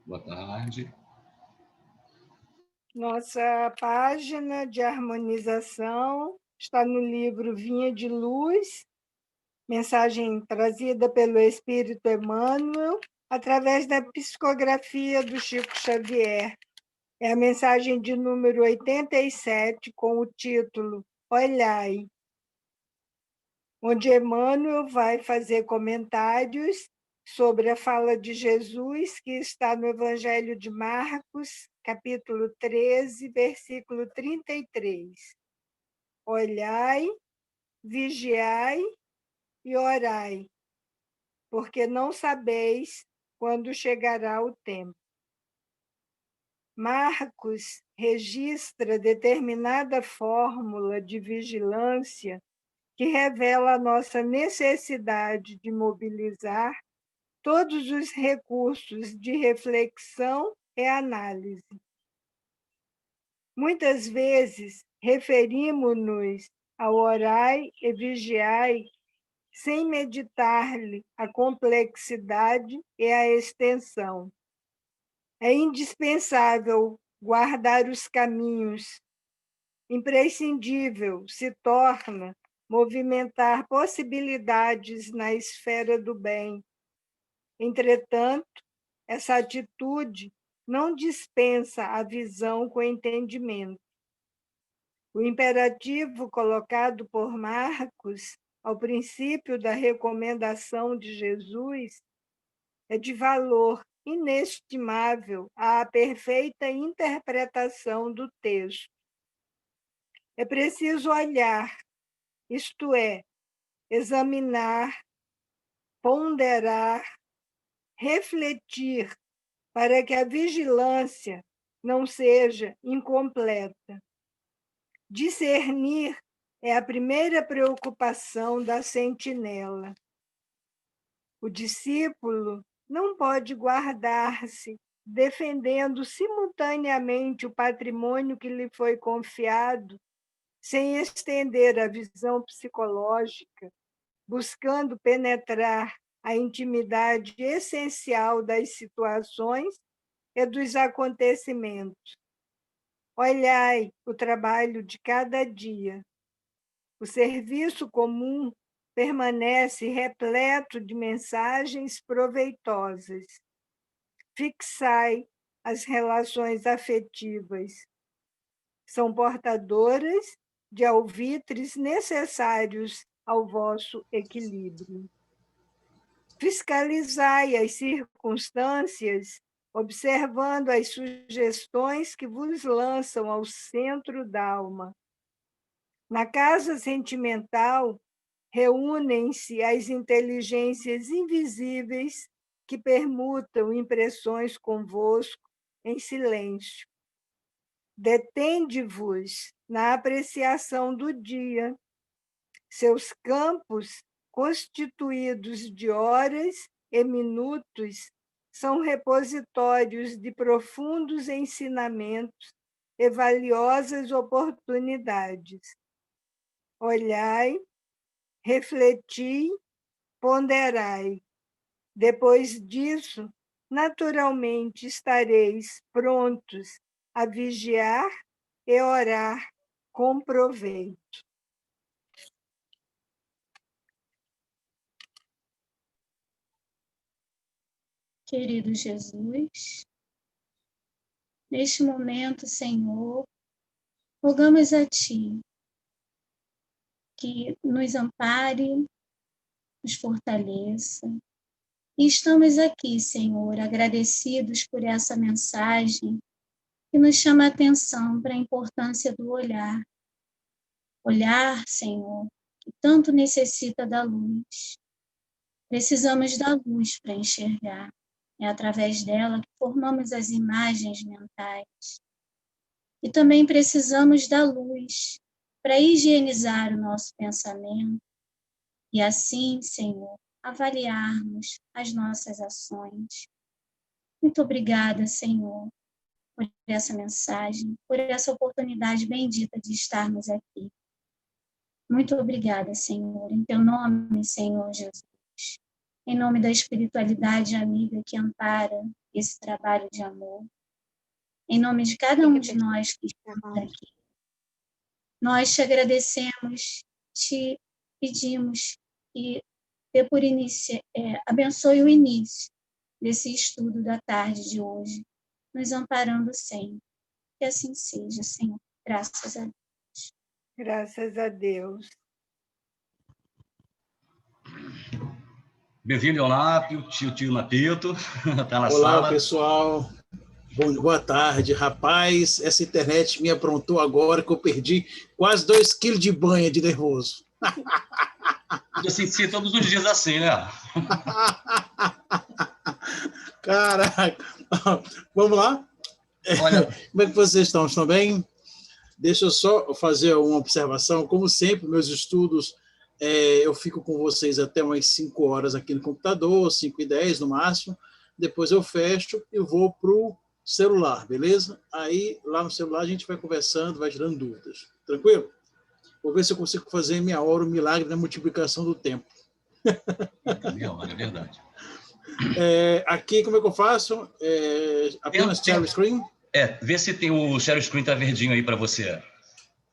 Boa tarde. Nossa página de harmonização está no livro Vinha de Luz, mensagem trazida pelo Espírito Emmanuel, através da psicografia do Chico Xavier. É a mensagem de número 87, com o título Olhai, onde Emmanuel vai fazer comentários sobre a fala de Jesus, que está no Evangelho de Marcos, capítulo 13, versículo 33. Olhai, vigiai e orai, porque não sabeis quando chegará o tempo. Marcos registra determinada fórmula de vigilância que revela a nossa necessidade de mobilizar todos os recursos de reflexão e análise. Muitas vezes referimos-nos ao orai e vigiai sem meditar-lhe a complexidade e a extensão. É indispensável guardar os caminhos. Imprescindível se torna movimentar possibilidades na esfera do bem. Entretanto, essa atitude não dispensa a visão com entendimento. O imperativo colocado por Marcos ao princípio da recomendação de Jesus é de valor inestimável à perfeita interpretação do texto. É preciso olhar, isto é, examinar, ponderar, refletir, para que a vigilância não seja incompleta. Discernir é a primeira preocupação da sentinela. O discípulo não pode guardar-se defendendo simultaneamente o patrimônio que lhe foi confiado, sem estender a visão psicológica, buscando penetrar a intimidade essencial das situações e dos acontecimentos. Olhai o trabalho de cada dia. O serviço comum permanece repleto de mensagens proveitosas. Fixai as relações afetivas. São portadoras de alvitres necessários ao vosso equilíbrio. Fiscalizai as circunstâncias, observando as sugestões que vos lançam ao centro da alma. Na casa sentimental, reúnem-se as inteligências invisíveis que permutam impressões convosco em silêncio. Detende-vos na apreciação do dia. Seus campos, constituídos de horas e minutos, são repositórios de profundos ensinamentos e valiosas oportunidades. Olhai, refleti, ponderai. Depois disso, naturalmente estareis prontos a vigiar e orar com proveito. Querido Jesus, neste momento, Senhor, rogamos a Ti que nos ampare, nos fortaleça. E estamos aqui, Senhor, agradecidos por essa mensagem que nos chama a atenção para a importância do olhar. Olhar, Senhor, que tanto necessita da luz. Precisamos da luz para enxergar. É através dela que formamos as imagens mentais. E também precisamos da luz para higienizar o nosso pensamento e assim, Senhor, avaliarmos as nossas ações. Muito obrigada, Senhor, por essa mensagem, por essa oportunidade bendita de estarmos aqui. Muito obrigada, Senhor, em teu nome, Senhor Jesus. em nome da espiritualidade amiga que ampara esse trabalho de amor, em nome de cada um de nós que estamos aqui, nós te agradecemos, te pedimos e abençoe o início desse estudo da tarde de hoje, nos amparando sempre. Que assim seja, Senhor. Graças a Deus. Graças a Deus. Bem-vindo, Leonápio, tio Napito, está na Olá, sala. pessoal. Boa tarde. Rapaz, essa internet me aprontou agora que eu perdi quase 2 quilos de banha de nervoso. Eu senti todos os dias assim, né? Caraca. Vamos lá? Olha, como é que vocês estão? Estão bem? Deixa eu só fazer uma observação. Como sempre, meus estudos, eu fico com vocês até umas 5 horas aqui no computador, 5h10 no máximo. Depois eu fecho e vou para o celular, beleza? Aí, lá no celular, a gente vai conversando, vai tirando dúvidas. Tranquilo? Vou ver se eu consigo fazer em meia hora o milagre da multiplicação do tempo. Meia hora, é verdade. Aqui, como é que eu faço? Apenas share screen? Vê se tem o share screen tá verdinho aí para você.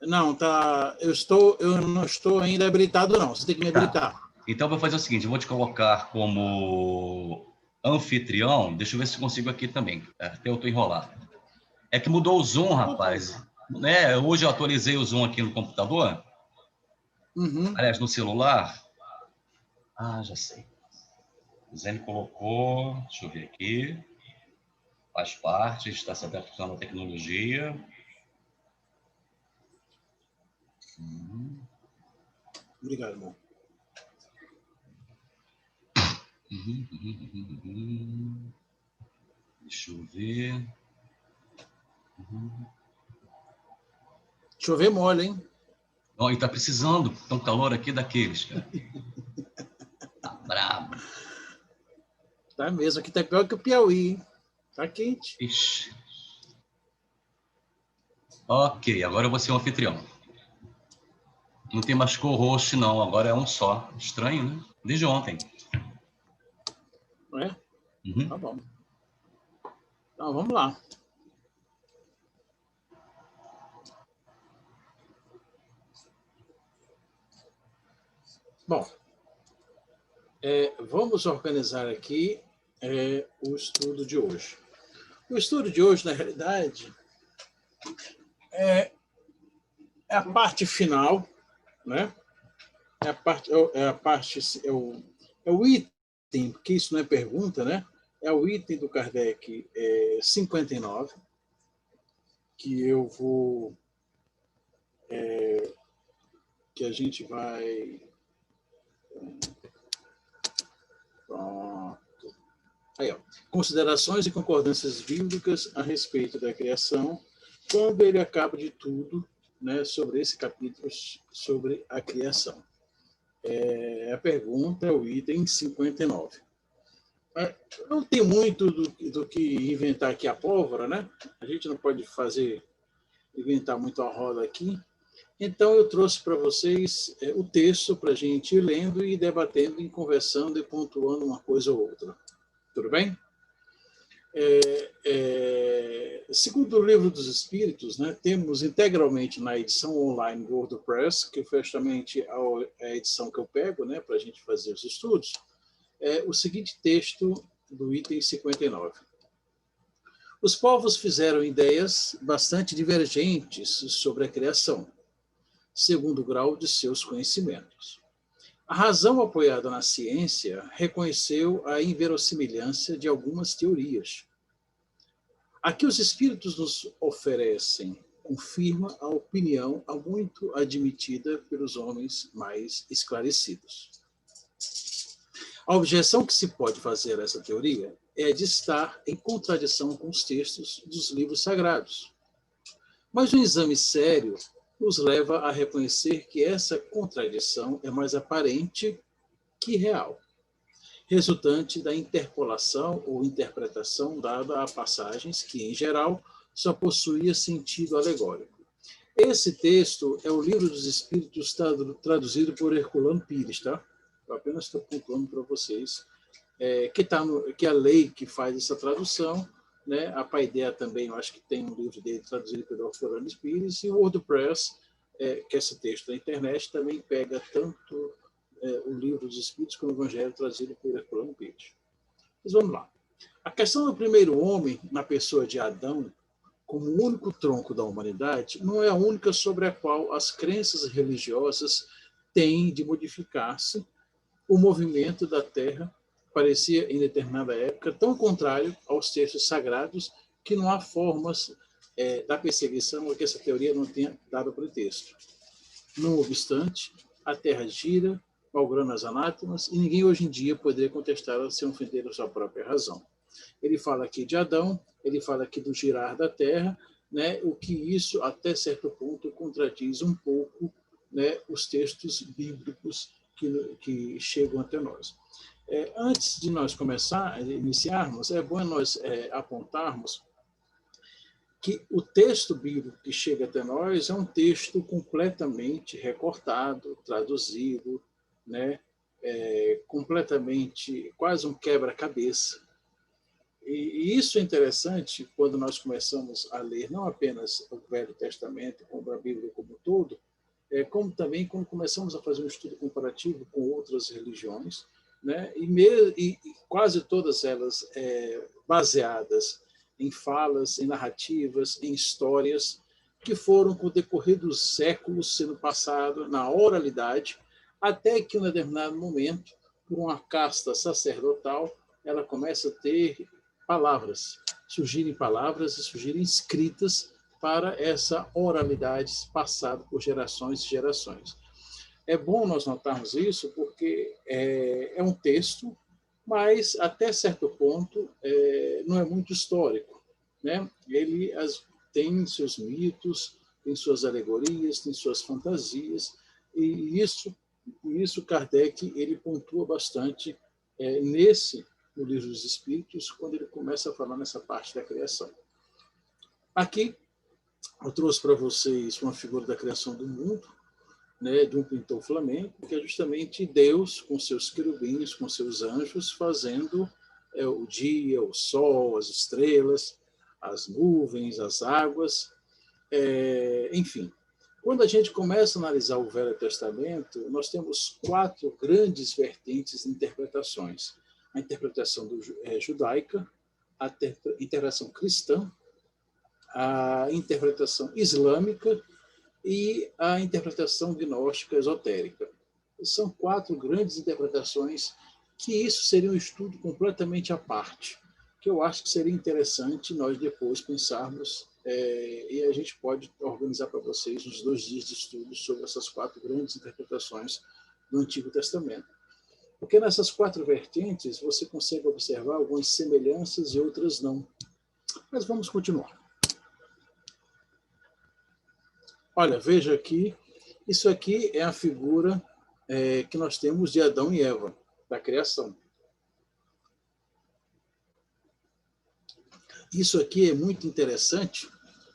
Não, tá. Eu não estou ainda habilitado, não. Você tem que me habilitar. Então, eu vou fazer o seguinte, eu vou te colocar como anfitrião. Deixa eu ver se eu consigo aqui também. Até eu estou enrolado. É que mudou o Zoom, rapaz. Né? Hoje eu atualizei o Zoom aqui no computador. Uhum. Aliás, no celular. Já sei. O Zé me colocou. Deixa eu ver aqui. Faz parte, está se adaptando à tecnologia. Obrigado, irmão. Deixa eu ver. Chover mole, hein? E tá precisando. Tão calor aqui daqueles, cara. Tá brabo. Tá mesmo. Aqui tá pior que o Piauí, hein? Tá quente. Ixi. Ok, agora eu vou ser o anfitrião. Não tem mais co-host, não. Agora é um só. Estranho, né? Desde ontem. Não é? Uhum. Tá bom. Então, vamos lá. Bom, vamos organizar aqui o estudo de hoje. O estudo de hoje, na realidade, é a parte final, né? É o item, porque isso não é pergunta, né? É o item do Kardec 59, que eu vou... que a gente vai... Pronto. Aí, ó. Considerações e concordâncias bíblicas a respeito da criação, quando ele acaba de tudo, né, sobre esse capítulo sobre a criação. A pergunta é o item 59. Não tem muito do que inventar aqui a pólvora, né? A gente não pode inventar muito a roda aqui. Então, eu trouxe para vocês o texto para a gente ir lendo e debatendo, e conversando e pontuando uma coisa ou outra. Tudo bem? Segundo o Livro dos Espíritos, né, temos integralmente na edição online do WordPress, que foi justamente a edição que eu pego, né, para a gente fazer os estudos, o seguinte texto do item 59. Os povos fizeram ideias bastante divergentes sobre a criação, segundo o grau de seus conhecimentos. A razão apoiada na ciência reconheceu a inverossimilhança de algumas teorias. A que os espíritos nos oferecem confirma a opinião há muito admitida pelos homens mais esclarecidos. A objeção que se pode fazer a essa teoria é de estar em contradição com os textos dos livros sagrados. Mas um exame sério nos leva a reconhecer que essa contradição é mais aparente que real, resultante da interpolação ou interpretação dada a passagens que, em geral, só possuía sentido alegórico. Esse texto é o Livro dos Espíritos traduzido por Herculano Pires, tá? Eu apenas estou pontuando para vocês que é a lei que faz essa tradução, né? A Paideia também, eu acho que tem um livro dele traduzido pelo Orlando Pires, e o WordPress, que é esse texto da internet, também pega tanto o livro dos Espíritos como o Evangelho traduzido por Orlando Pires. Mas vamos lá. A questão do primeiro homem, na pessoa de Adão, como o único tronco da humanidade, não é a única sobre a qual as crenças religiosas têm de modificar-se. O movimento da Terra parecia, em determinada época, tão contrário aos textos sagrados que não há formas da perseguição ou que essa teoria não tenha dado pretexto. Não obstante, a Terra gira, malgrando as anátemas, e ninguém hoje em dia poderia contestá-la sem ofender a sua própria razão. Ele fala aqui de Adão, ele fala aqui do girar da Terra, né, o que isso, até certo ponto, contradiz um pouco, né, os textos bíblicos que chegam até nós. Antes de nós iniciarmos, é bom nós apontarmos que o texto bíblico que chega até nós é um texto completamente recortado, traduzido, né, completamente, quase um quebra-cabeça. E isso é interessante quando nós começamos a ler não apenas o Velho Testamento, como a Bíblia como um todo, como também quando começamos a fazer um estudo comparativo com outras religiões, né? E quase todas elas baseadas em falas, em narrativas, em histórias que foram, com o decorrer dos séculos, sendo passado na oralidade, até que, em um determinado momento, por uma casta sacerdotal, ela começa a ter palavras, surgirem palavras e surgirem escritas para essa oralidade passada por gerações e gerações. É bom nós notarmos isso porque é um texto, mas até certo ponto não é muito histórico, né? Ele tem seus mitos, tem suas alegorias, tem suas fantasias, e isso Kardec ele pontua bastante no Livro dos Espíritos, quando ele começa a falar nessa parte da criação. Aqui eu trouxe para vocês uma figura da criação do mundo, né, de um pintor flamenco, que é justamente Deus com seus querubins, com seus anjos, fazendo o dia, o sol, as estrelas, as nuvens, as águas, enfim. Quando a gente começa a analisar o Velho Testamento, nós temos 4 grandes vertentes de interpretações. A interpretação judaica, a interpretação cristã, a interpretação islâmica e a interpretação gnóstica esotérica. São 4 grandes interpretações que isso seria um estudo completamente à parte, que eu acho que seria interessante nós depois pensarmos, e a gente pode organizar para vocês uns 2 dias de estudo sobre essas 4 grandes interpretações do Antigo Testamento. Porque nessas 4 vertentes você consegue observar algumas semelhanças e outras não. Mas vamos continuar. Olha, veja aqui, isso aqui é a figura que nós temos de Adão e Eva, da criação. Isso aqui é muito interessante,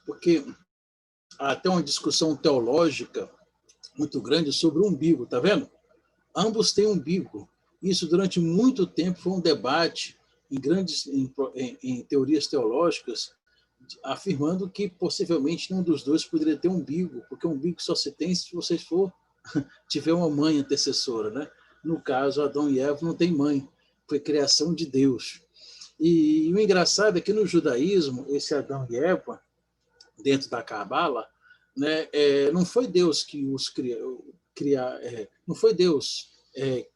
porque há até uma discussão teológica muito grande sobre o umbigo, está vendo? Ambos têm umbigo. Isso, durante muito tempo, foi um debate em teorias teológicas, afirmando que possivelmente nenhum dos dois poderia ter umbigo, porque o umbigo só se tem se você tiver uma mãe antecessora, né? No caso, Adão e Eva não têm mãe, foi criação de Deus. E o engraçado é que no judaísmo, esse Adão e Eva, dentro da Cabala, né, não foi Deus que os não foi Deus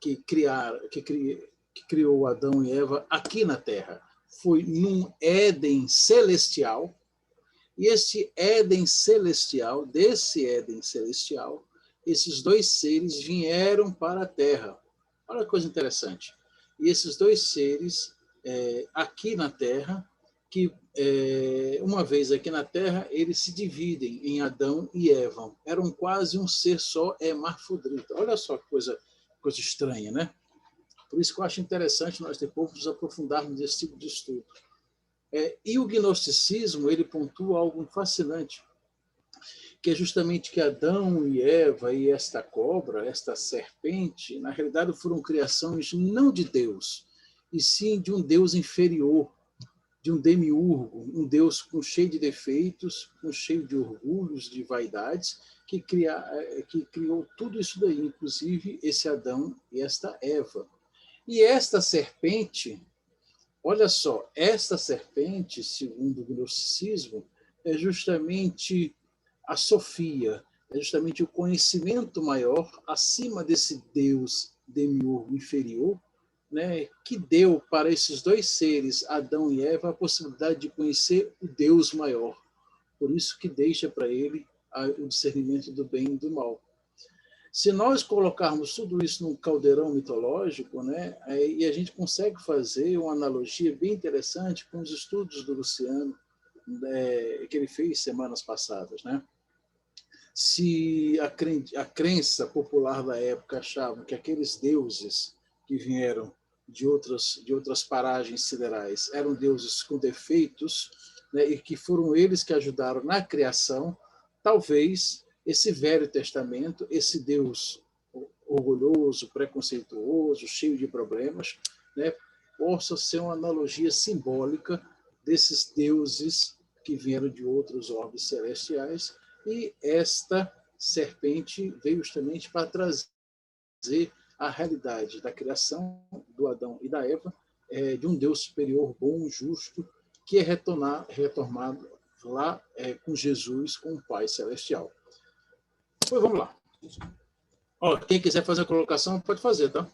que criou Adão e Eva aqui na Terra. Foi num Éden celestial, e desse Éden celestial, esses 2 seres vieram para a Terra. Olha que coisa interessante. E esses 2 seres, aqui na Terra, que uma vez aqui na Terra, eles se dividem em Adão e Eva. Eram quase um ser só, hermafrodita. Olha só que coisa estranha, né? Por isso que eu acho interessante nós depois nos aprofundarmos nesse tipo de estudo. E o gnosticismo, ele pontua algo fascinante, que é justamente que Adão e Eva e esta cobra, esta serpente, na realidade foram criações não de Deus. e sim de um Deus inferior, de um demiurgo, um Deus cheio de defeitos, cheio de orgulhos, de vaidades, que criou tudo isso daí, inclusive esse Adão e esta Eva. E esta serpente, olha só, esta serpente, segundo o gnosticismo, é justamente a Sofia, é justamente o conhecimento maior acima desse Deus demiurgo inferior, né, que deu para esses dois seres, Adão e Eva, a possibilidade de conhecer o Deus maior. Por isso que deixa para ele o discernimento do bem e do mal. Se nós colocarmos tudo isso num caldeirão mitológico, né, e a gente consegue fazer uma analogia bem interessante com os estudos do Luciano, né, que ele fez semanas passadas, né? Se a crença popular da época achava que aqueles deuses que vieram de outras paragens siderais eram deuses com defeitos, né, e que foram eles que ajudaram na criação, talvez esse Velho Testamento, esse Deus orgulhoso, preconceituoso, cheio de problemas, né, possa ser uma analogia simbólica desses deuses que vieram de outros orbes celestiais. E esta serpente veio justamente para trazer a realidade da criação do Adão e da Eva, de um Deus superior, bom, justo, que é retornado lá com Jesus, com o Pai Celestial. Pois vamos lá. Ó, quem quiser fazer a colocação, pode fazer, tá?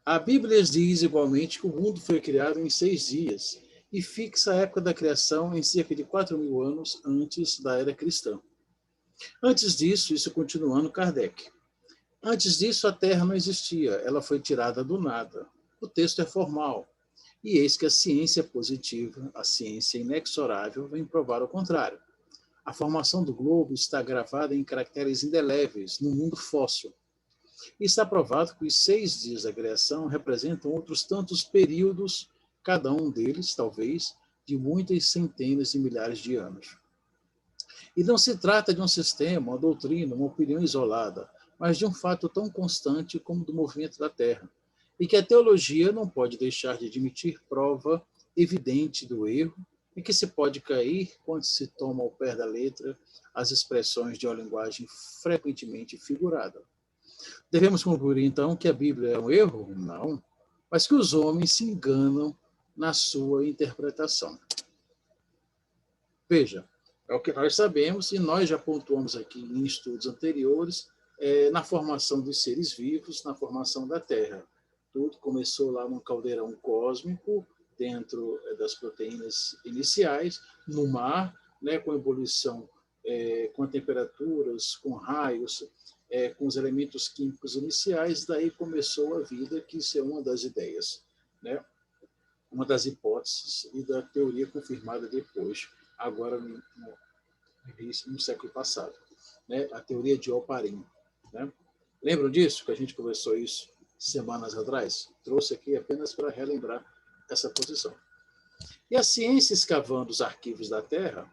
A Bíblia diz igualmente que o mundo foi criado em 6 dias e fixa a época da criação em cerca de 4.000 anos antes da era cristã. Antes disso, isso continuando Kardec. Antes disso, a Terra não existia, ela foi tirada do nada. O texto é formal. E eis que a ciência positiva, a ciência inexorável, vem provar o contrário. A formação do globo está gravada em caracteres indeléveis no mundo fóssil. E está provado que os 6 dias da criação representam outros tantos períodos, cada um deles, talvez, de muitas centenas de milhares de anos. E não se trata de um sistema, uma doutrina, uma opinião isolada, mas de um fato tão constante como do movimento da Terra, e que a teologia não pode deixar de admitir prova evidente do erro e que se pode cair quando se toma ao pé da letra as expressões de uma linguagem frequentemente figurada. Devemos concluir, então, que a Bíblia é um erro? Não, mas que os homens se enganam na sua interpretação. Veja, é o que nós sabemos e nós já pontuamos aqui em estudos anteriores, na formação dos seres vivos, na formação da Terra. Tudo começou lá num caldeirão cósmico, dentro das proteínas iniciais, no mar, né, com ebulição, com temperaturas, com raios, com os elementos químicos iniciais, daí começou a vida, que isso é uma das ideias, né? Uma das hipóteses e da teoria confirmada depois, agora no século passado, né? A teoria de Oparin, né? Lembram disso, que a gente conversou isso semanas atrás? Trouxe aqui apenas para relembrar essa posição. E a ciência, escavando os arquivos da Terra,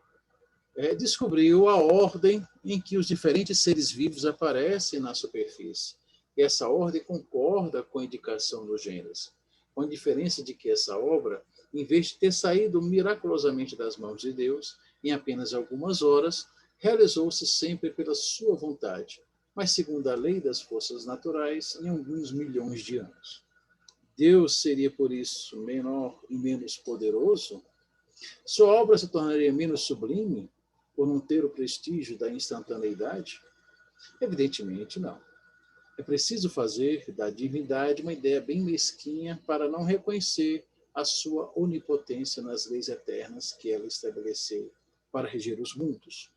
descobriu a ordem em que os diferentes seres vivos aparecem na superfície. E essa ordem concorda com a indicação do Gênesis, com a diferença de que essa obra, em vez de ter saído miraculosamente das mãos de Deus, em apenas algumas horas, realizou-se sempre pela sua vontade, mas segundo a lei das forças naturais, em alguns milhões de anos. Deus seria, por isso, menor e menos poderoso? Sua obra se tornaria menos sublime por não ter o prestígio da instantaneidade? Evidentemente, não. É preciso fazer da divindade uma ideia bem mesquinha para não reconhecer a sua onipotência nas leis eternas que ela estabeleceu para reger os mundos.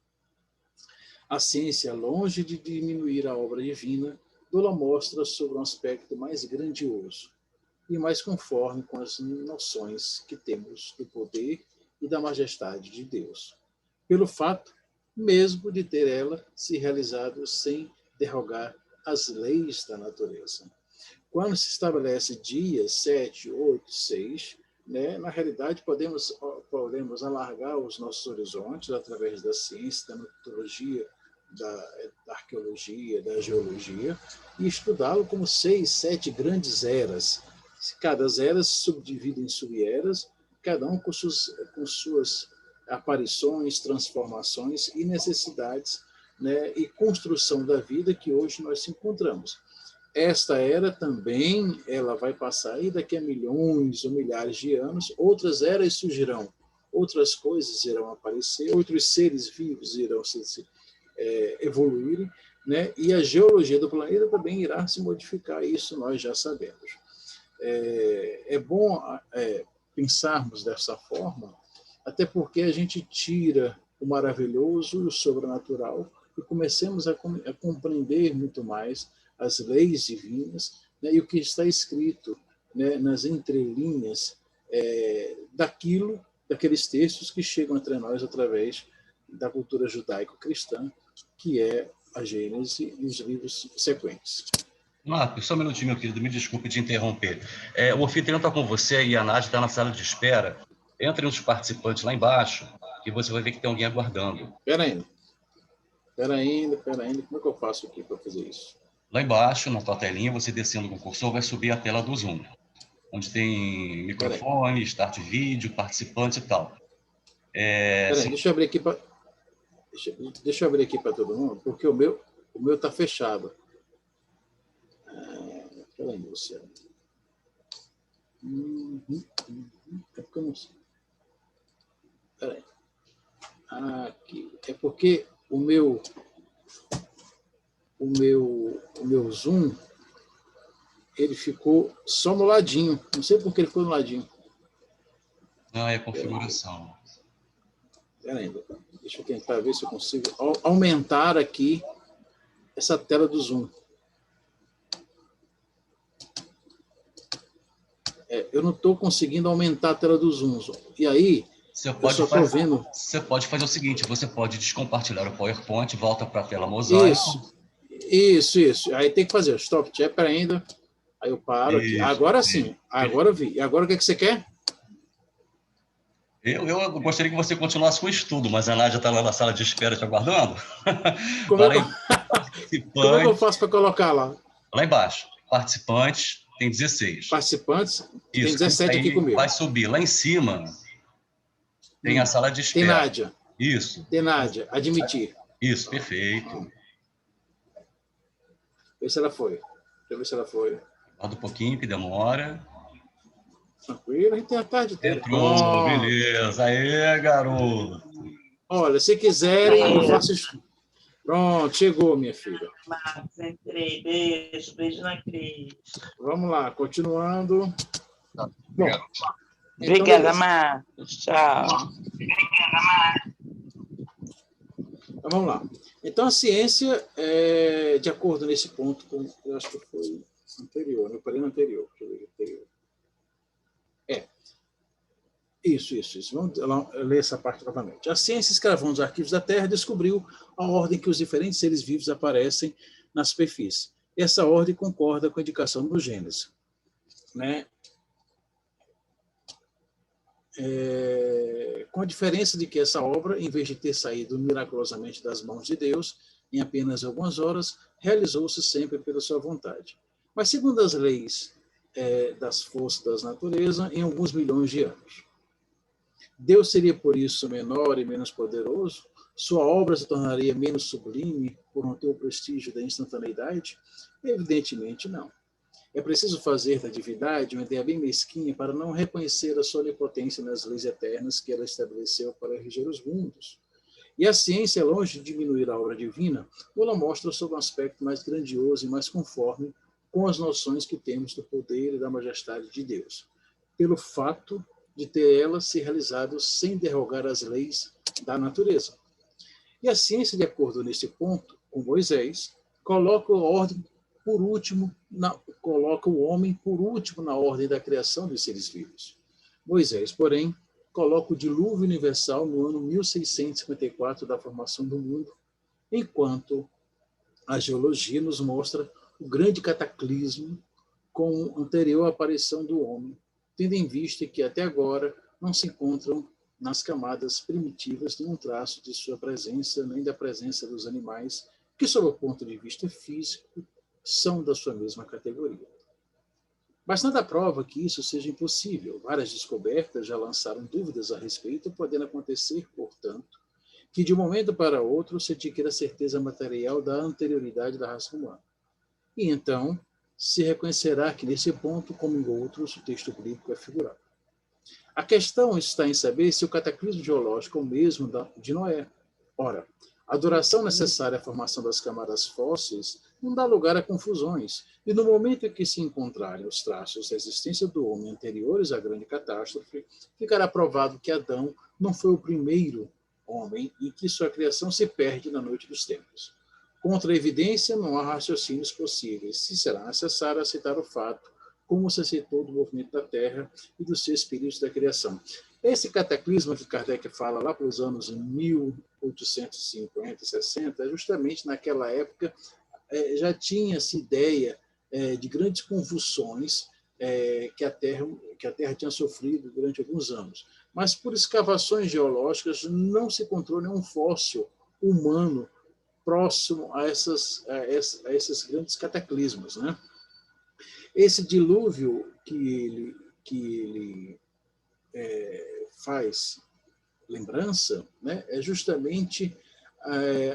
A ciência, longe de diminuir a obra divina, dou-la mostra sobre um aspecto mais grandioso e mais conforme com as noções que temos do poder e da majestade de Deus, pelo fato mesmo de ter ela se realizado sem derrogar as leis da natureza. Quando se estabelece dias 7, 8, 6, né, na realidade podemos alargar os nossos horizontes através da ciência, da metodologia, da arqueologia, da geologia, e estudá-lo como 6, 7 grandes eras. Cada era se subdivide em sub-eras, cada um com suas aparições, transformações e necessidades, né, e construção da vida que hoje nós se encontramos. Esta era também, ela vai passar aí daqui a milhões ou milhares de anos, outras eras surgirão, outras coisas irão aparecer, outros seres vivos irão evoluírem, né? E a geologia do planeta também irá se modificar, isso nós já sabemos. É bom pensarmos dessa forma, até porque a gente tira o maravilhoso e o sobrenatural e comecemos a compreender muito mais as leis divinas, né, e o que está escrito, né, nas entrelinhas daqueles textos que chegam até nós através da cultura judaico-cristã, que é a Gênese e os livros sequentes. Marcos, só um minutinho, meu querido, me desculpe de interromper. O anfitrião está com você e a Nádia está na sala de espera. Entre os participantes lá embaixo e você vai ver que tem alguém aguardando. Espera ainda. Como é que eu faço aqui para fazer isso? Lá embaixo, na tua telinha, você descendo com o cursor, vai subir a tela do Zoom, onde tem microfone, start vídeo, participante e tal. Deixa eu abrir aqui para... Deixa eu abrir aqui para todo mundo, porque o meu está fechado. Espera aí, Luciano. É porque eu não sei. Espera aí. Aqui. É porque o meu Zoom, ele ficou só no ladinho. Não sei por que ele ficou no ladinho. Não, é a configuração. Espera aí, deixa eu tentar ver se eu consigo aumentar aqui essa tela do Zoom. Eu não estou conseguindo aumentar a tela do Zoom. E aí, você pode fazer o seguinte, você pode descompartilhar o PowerPoint, volta para a tela mosaico. Isso. Aí tem que fazer o stop chapter ainda. Aí eu paro aqui. Agora sim. Agora eu vi. E agora o que você quer? Eu gostaria que você continuasse com o estudo, mas a Nádia está lá na sala de espera te aguardando. Como é que eu faço para colocar lá? Lá embaixo. Participantes, tem 16. Participantes? Isso, tem 17 aqui comigo. Vai subir. Lá em cima tem a sala de espera. Tem Nádia. Isso. Tem Nádia. Admitir. Isso, perfeito. Deixa eu ver se ela foi. Roda um pouquinho, que demora. Tranquilo, a gente tem a tarde toda. Entrou, beleza. Aê, garoto. Olha, se quiserem, eu faço isso. Pronto, chegou, minha filha. Marcos, entrei. Beijo na Cris. Vamos lá, continuando. Bom, obrigada, Marcos. Tchau. Então, vamos lá. Então, a ciência, de acordo nesse ponto, eu acho que foi anterior, eu parei no anterior. Deixa eu ver anterior. Isso. Vamos ler essa parte novamente. A ciência, escravando os arquivos da Terra, descobriu a ordem que os diferentes seres vivos aparecem na superfície. Essa ordem concorda com a indicação do Gênesis, né? Com a diferença de que essa obra, em vez de ter saído miraculosamente das mãos de Deus, em apenas algumas horas, realizou-se sempre pela sua vontade. Mas, segundo as leis das forças da natureza, em alguns milhões de anos. Deus seria, por isso, menor e menos poderoso? Sua obra se tornaria menos sublime por não ter o prestígio da instantaneidade? Evidentemente, não. É preciso fazer da divindade uma ideia bem mesquinha para não reconhecer a sua onipotência nas leis eternas que ela estabeleceu para reger os mundos. E a ciência, longe de diminuir a obra divina, ela mostra sob um aspecto mais grandioso e mais conforme com as noções que temos do poder e da majestade de Deus, pelo fato de ter ela se realizado sem derrogar as leis da natureza. E a ciência, de acordo nesse ponto, com Moisés, coloca o homem por último na ordem da criação dos seres vivos. Moisés, porém, coloca o dilúvio universal no ano 1654 da formação do mundo, enquanto a geologia nos mostra o grande cataclismo com anterior aparição do homem, tendo em vista que até agora não se encontram nas camadas primitivas nenhum traço de sua presença, nem da presença dos animais, que, sob o ponto de vista físico, são da sua mesma categoria. Mas nada prova que isso seja impossível. Várias descobertas já lançaram dúvidas a respeito, podendo acontecer, portanto, que de um momento para outro se adquira a certeza material da anterioridade da raça humana. E então se reconhecerá que, nesse ponto, como em outros, o texto bíblico é figurado. A questão está em saber se o cataclismo geológico é o mesmo de Noé. Ora, a duração necessária à formação das camadas fósseis não dá lugar a confusões, e no momento em que se encontrarem os traços da existência do homem anteriores à grande catástrofe, ficará provado que Adão não foi o primeiro homem e que sua criação se perde na noite dos tempos. Contra a evidência, não há raciocínios possíveis, se será necessário aceitar o fato, como se aceitou do movimento da Terra e dos seus períodos da criação. Esse cataclisma que Kardec fala lá para os anos 1850, 60, justamente naquela época já tinha-se ideia de grandes convulsões que a Terra tinha sofrido durante alguns anos. Mas por escavações geológicas não se encontrou nenhum fóssil humano próximo a esses grandes cataclismos, né? Esse dilúvio que ele faz lembrança, né, é justamente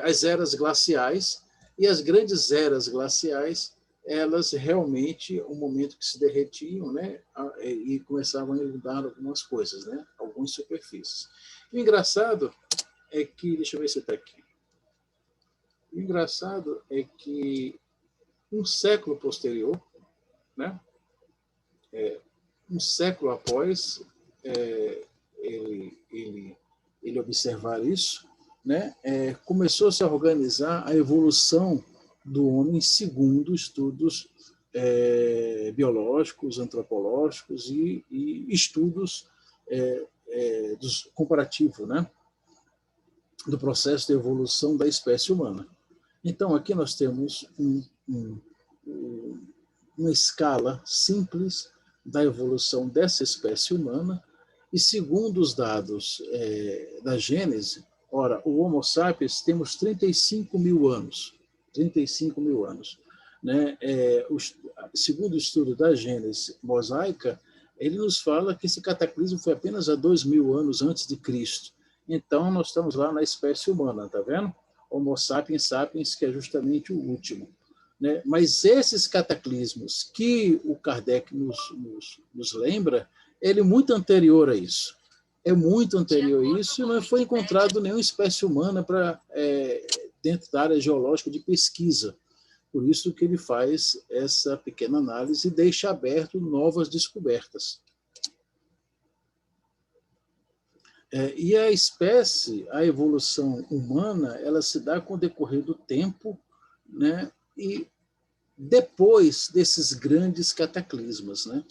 as eras glaciais, e as grandes eras glaciais, elas realmente, um momento que se derretiam, né, e começavam a inundar algumas coisas, né, algumas superfícies. O engraçado é que, deixa eu ver se está aqui, o engraçado é que um século posterior, né, um século após ele observar isso, né, começou a se organizar a evolução do homem segundo estudos biológicos, antropológicos e estudos comparativos, né, do processo de evolução da espécie humana. Então, aqui nós temos uma escala simples da evolução dessa espécie humana, e segundo os dados da Gênese, ora, o Homo sapiens temos 35 mil anos. 35 mil anos. Né? Segundo o estudo da Gênese mosaica, ele nos fala que esse cataclismo foi apenas há 2.000 anos antes de Cristo. Então, nós estamos lá na espécie humana, tá vendo? Homo sapiens sapiens, que é justamente o último. Né? Mas esses cataclismos que o Kardec nos lembra, ele é muito anterior a isso. É muito anterior a isso, e não foi encontrado nenhuma espécie humana dentro da área geológica de pesquisa. Por isso que ele faz essa pequena análise e deixa aberto novas descobertas. E a espécie, a evolução humana, ela se dá com o decorrer do tempo, né? E depois desses grandes cataclismas, né?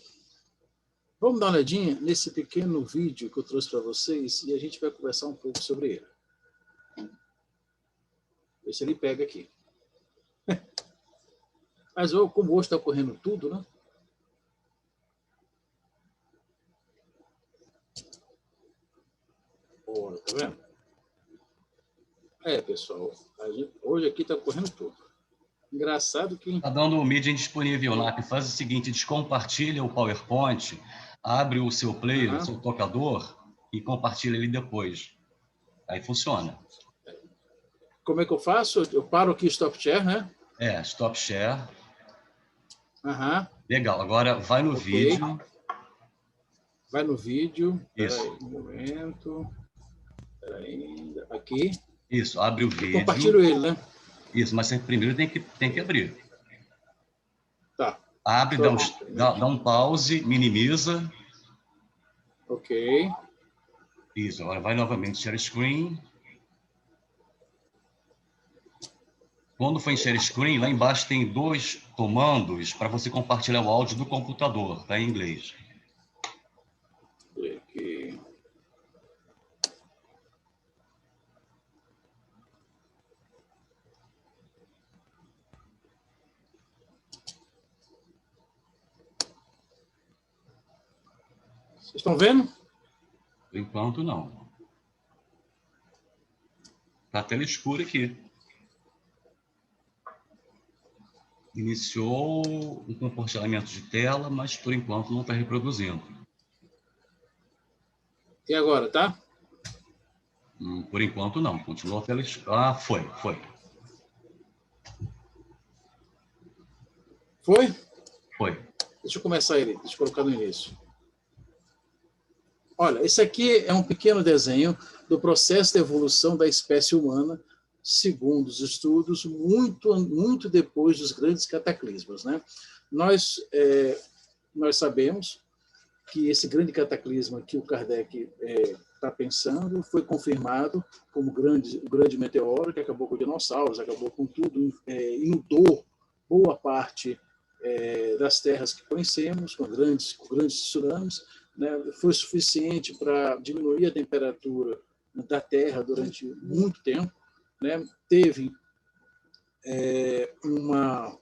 Vamos dar uma olhadinha nesse pequeno vídeo que eu trouxe para vocês e a gente vai conversar um pouco sobre ele. Ver se ele pega aqui. Mas como hoje está correndo tudo, né? Olha, tá vendo? Pessoal, hoje aqui está correndo tudo. Engraçado que... Está dando o mídia indisponível lá, que faz o seguinte, descompartilha o PowerPoint, abre o seu player, o seu tocador, e compartilha ele depois. Aí funciona. Como é que eu faço? Eu paro aqui Stop Share, né? Stop Share. Legal, agora vai no vídeo. Vai no vídeo. Isso. Peraí, um momento. Peraí, aqui. Isso, abre o vídeo. Compartilho ele, né? Isso, mas você primeiro tem que abrir. Tá. Abre, dá um pause, minimiza. Ok. Isso, agora vai novamente share screen. Quando for em share screen, lá embaixo tem 2 comandos para você compartilhar o áudio do computador, tá em inglês. Aqui. Vocês estão vendo? Por enquanto, não. Está a tela escura aqui. Iniciou um compartilhamento de tela, mas por enquanto não está reproduzindo. E agora, tá? Por enquanto não, continua a tela escura. Ah, foi. Foi? Foi. Deixa eu começar ele, deixa eu colocar no início. Olha, esse aqui é um pequeno desenho do processo de evolução da espécie humana, segundo os estudos, muito depois dos grandes cataclismos, né? Nós sabemos que esse grande cataclisma que o Kardec está pensando foi confirmado como um grande meteoro que acabou com os dinossauros, acabou com tudo, inundou boa parte das terras que conhecemos, com grandes tsunamis, né? Foi suficiente para diminuir a temperatura da Terra durante muito tempo, né? Teve uma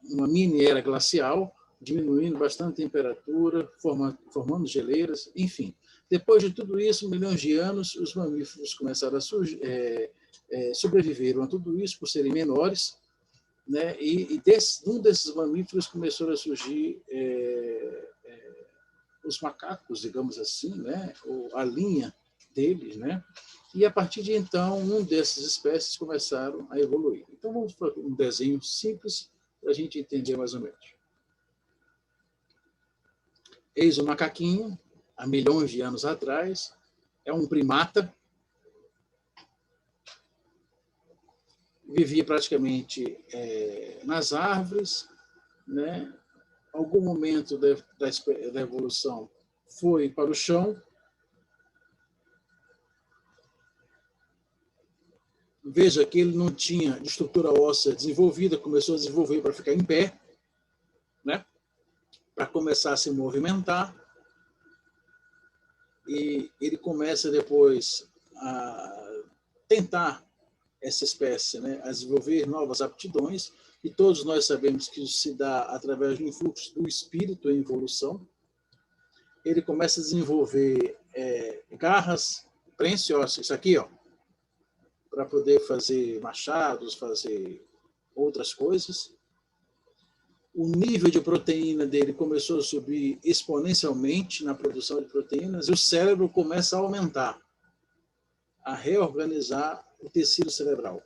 mini era glacial, diminuindo bastante a temperatura, formando geleiras, enfim. Depois de tudo isso, milhões de anos, os mamíferos começaram a sobreviveram a tudo isso por serem menores, né? E um desses mamíferos começou a surgir os macacos, digamos assim, né? A linha deles, né? E a partir de então, um dessas espécies começaram a evoluir. Então vamos para um desenho simples para a gente entender mais ou menos. Eis o macaquinho, há milhões de anos atrás, é um primata, vivia praticamente nas árvores, né? Algum momento da evolução foi para o chão. Veja que ele não tinha estrutura óssea desenvolvida, começou a desenvolver para ficar em pé, né? Para começar a se movimentar. E ele começa depois a tentar, essa espécie, né, a desenvolver novas aptidões, e todos nós sabemos que isso se dá através do influxo do espírito em evolução. Ele começa a desenvolver garras, prensa e ossos, isso aqui, ó, para poder fazer machados, fazer outras coisas. O nível de proteína dele começou a subir exponencialmente na produção de proteínas, e o cérebro começa a aumentar, a reorganizar o tecido cerebral,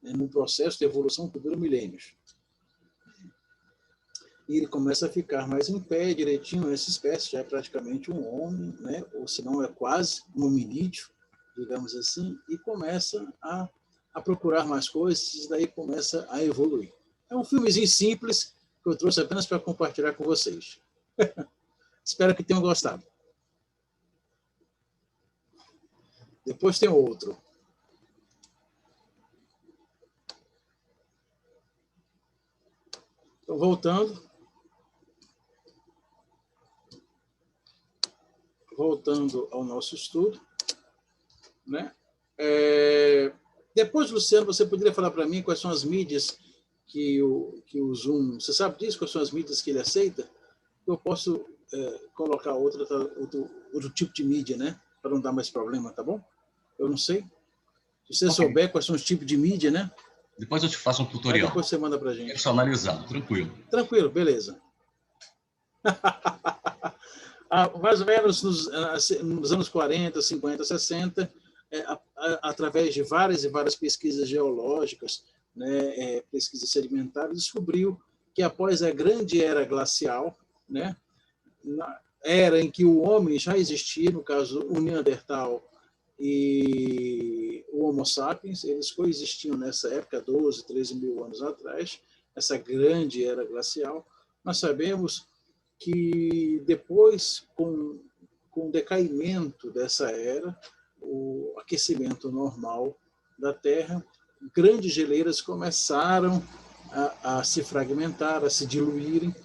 num processo de evolução que dura milênios. E ele começa a ficar mais em pé, direitinho, essa espécie já é praticamente um homem, né? Ou se não é quase um hominídeo, digamos assim, e começa a procurar mais coisas, e daí começa a evoluir. É um filmezinho simples que eu trouxe apenas para compartilhar com vocês. Espero que tenham gostado. Depois tem outro. Então, voltando ao nosso estudo, né? Depois, Luciano, você poderia falar para mim quais são as mídias que o Zoom... Você sabe disso? Quais são as mídias que ele aceita? Eu posso colocar outro tipo de mídia, né? Para não dar mais problema, tá bom? Eu não sei. Se você souber quais são os tipos de mídia, né? Depois eu te faço um tutorial. Aí depois você manda para a gente. Personalizado, tranquilo. Tranquilo, beleza. Mais ou menos nos anos 40, 50, 60, através de várias e várias pesquisas geológicas, né, pesquisas sedimentares, descobriu que após a grande era glacial, né, era em que o homem já existia, no caso o Neandertal e o Homo sapiens, eles coexistiam nessa época, 12, 13 mil anos atrás, essa grande era glacial. Nós sabemos que depois, com o decaimento dessa era, o aquecimento normal da Terra, grandes geleiras começaram a se fragmentar, a se diluírem,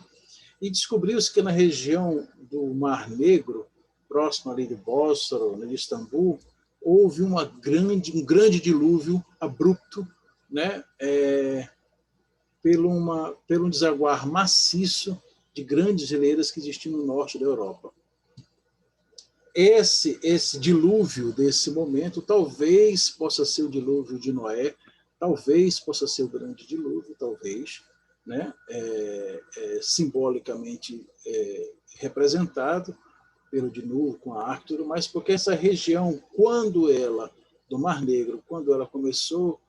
e descobriu-se que na região do Mar Negro, próximo ali de Bósforo, de Istambul, houve um grande dilúvio abrupto, né, pelo um desaguar maciço de grandes geleiras que existiam no norte da Europa. esse dilúvio desse momento talvez possa ser o dilúvio de Noé, talvez possa ser o grande dilúvio, talvez, né? Simbolicamente representado pelo dilúvio com a Arcturo, mas porque essa região, do Mar Negro, quando ela começou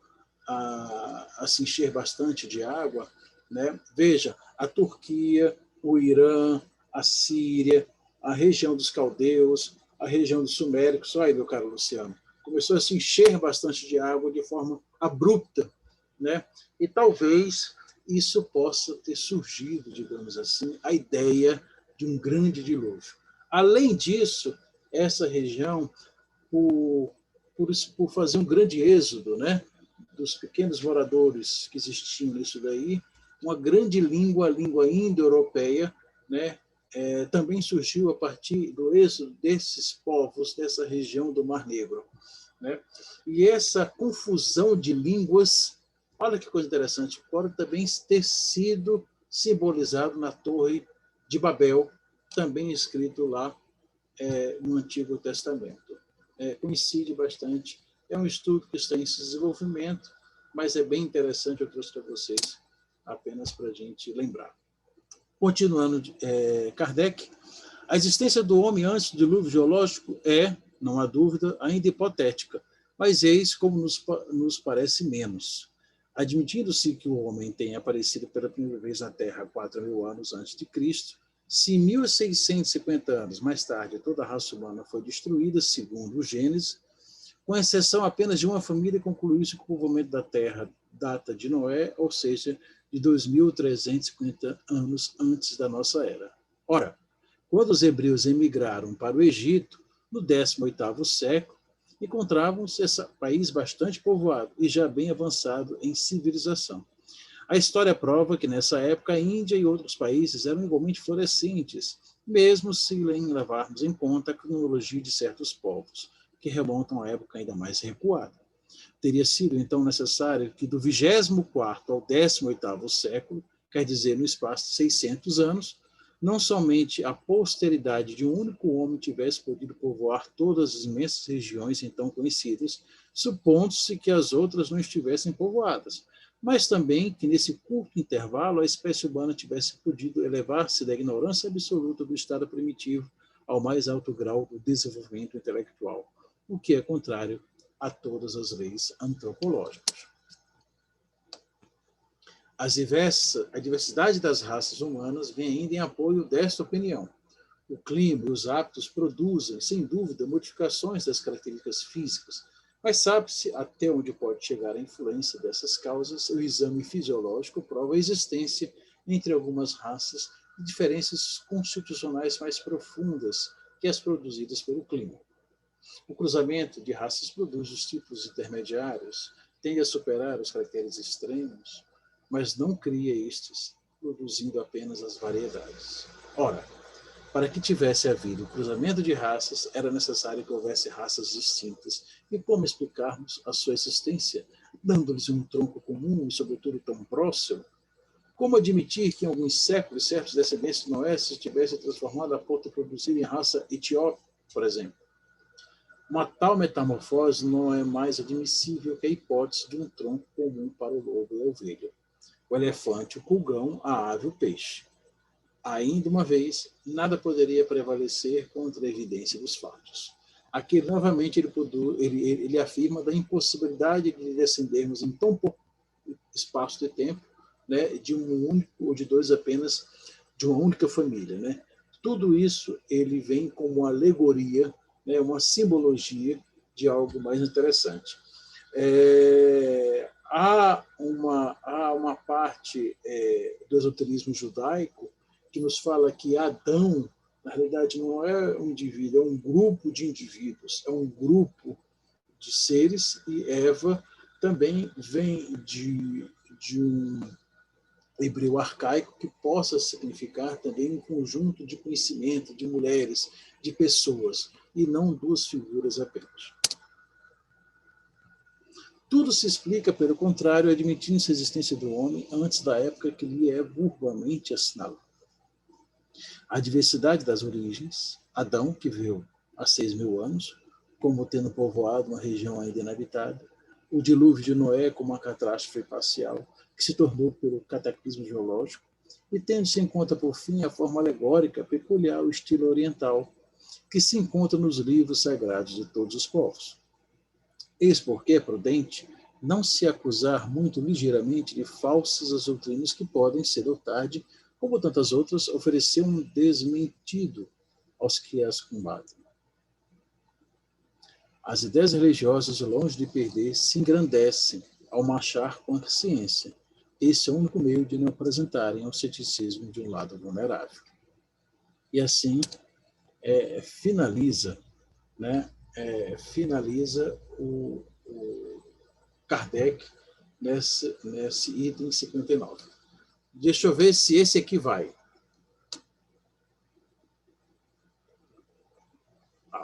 a se encher bastante de água, né? Veja, a Turquia, o Irã, a Síria, a região dos caldeus, a região dos suméricos, olha aí, meu caro Luciano, começou a se encher bastante de água de forma abrupta, né? E talvez isso possa ter surgido, digamos assim, a ideia de um grande dilúvio. Além disso, essa região, por fazer um grande êxodo, né, dos pequenos moradores que existiam nisso daí, uma grande língua, a língua indo-europeia, né, também surgiu a partir do êxodo desses povos dessa região do Mar Negro, né? E essa confusão de línguas, olha que coisa interessante, pode também ter sido simbolizado na Torre de Babel, também escrito lá no Antigo Testamento. Coincide bastante. É um estudo que está em desenvolvimento, mas é bem interessante, eu trouxe para vocês, apenas para a gente lembrar. Continuando, Kardec, a existência do homem antes do dilúvio geológico não há dúvida, ainda hipotética, mas eis como nos parece menos. Admitindo-se que o homem tenha aparecido pela primeira vez na Terra 4.000 anos antes de Cristo, se 1.650 anos mais tarde toda a raça humana foi destruída, segundo o Gênesis, com exceção apenas de uma família, concluiu-se que o povoamento da Terra data de Noé, ou seja, de 2.350 anos antes da nossa era. Ora, quando os hebreus emigraram para o Egito, no 18º século, encontravam-se esse país bastante povoado e já bem avançado em civilização. A história prova que, nessa época, a Índia e outros países eram igualmente florescentes, mesmo se levarmos em conta a cronologia de certos povos, que remontam à época ainda mais recuada. Teria sido, então, necessário que do 24º ao 18º século, quer dizer, no espaço de 600 anos, não somente a posteridade de um único homem tivesse podido povoar todas as imensas regiões então conhecidas, supondo-se que as outras não estivessem povoadas, mas também que nesse curto intervalo a espécie humana tivesse podido elevar-se da ignorância absoluta do estado primitivo ao mais alto grau do desenvolvimento intelectual, o que é contrário a todas as leis antropológicas. A diversidade das raças humanas vem ainda em apoio desta opinião. O clima e os hábitos produzem, sem dúvida, modificações das características físicas, mas sabe-se até onde pode chegar a influência dessas causas. O exame fisiológico prova a existência, entre algumas raças, de diferenças constitucionais mais profundas que as produzidas pelo clima. O cruzamento de raças produz os tipos intermediários, tende a superar os caracteres extremos, mas não cria estes, produzindo apenas as variedades. Ora, para que tivesse havido o cruzamento de raças, era necessário que houvesse raças distintas. E como explicarmos a sua existência, dando-lhes um tronco comum e, sobretudo, tão próximo? Como admitir que em alguns séculos certos descendentes de Noé se tivessem transformado a ponto de produzir em raça etíope, por exemplo? Uma tal metamorfose não é mais admissível que a hipótese de um tronco comum para o lobo e a ovelha, o elefante, o pulgão, a ave e o peixe. Ainda uma vez, nada poderia prevalecer contra a evidência dos fatos. Aqui, novamente, ele afirma da impossibilidade de descendermos em tão pouco espaço de tempo, né, de um único ou de dois apenas, de uma única família, né? Tudo isso ele vem como uma alegoria, né, uma simbologia de algo mais interessante. Há uma parte do esoterismo judaico que nos fala que Adão, na realidade, não é um indivíduo, é um grupo de indivíduos, é um grupo de seres, e Eva também vem de um hebreu arcaico que possa significar também um conjunto de conhecimento, de mulheres, de pessoas, e não duas figuras apenas. Tudo se explica, pelo contrário, admitindo-se a existência do homem antes da época que lhe é burlamente assinalada. A diversidade das origens, Adão, que veio há 6.000 anos, como tendo povoado uma região ainda inabitada, o dilúvio de Noé como uma catástrofe parcial, que se tornou pelo cataclismo geológico, e tendo-se em conta, por fim, a forma alegórica peculiar ao estilo oriental, que se encontra nos livros sagrados de todos os povos. Eis porque é prudente não se acusar muito ligeiramente de falsas as doutrinas que podem, cedo ou tarde, como tantas outras, oferecer um desmentido aos que as combatem. As ideias religiosas, longe de perder, se engrandecem ao marchar com a ciência. Esse é o único meio de não apresentarem ao ceticismo de um lado vulnerável. E assim finaliza o Kardec nesse item 59. Deixa eu ver se esse aqui vai.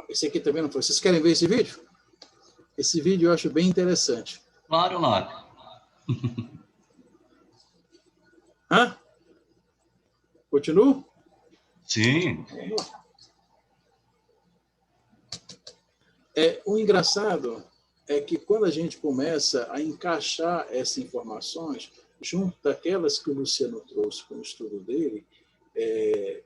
Esse aqui também não foi. Vocês querem ver esse vídeo? Esse vídeo eu acho bem interessante. Claro, Lário. Hã? Continuo? Sim. O engraçado é que quando a gente começa a encaixar essas informações junto daquelas que o Luciano trouxe com o estudo dele, é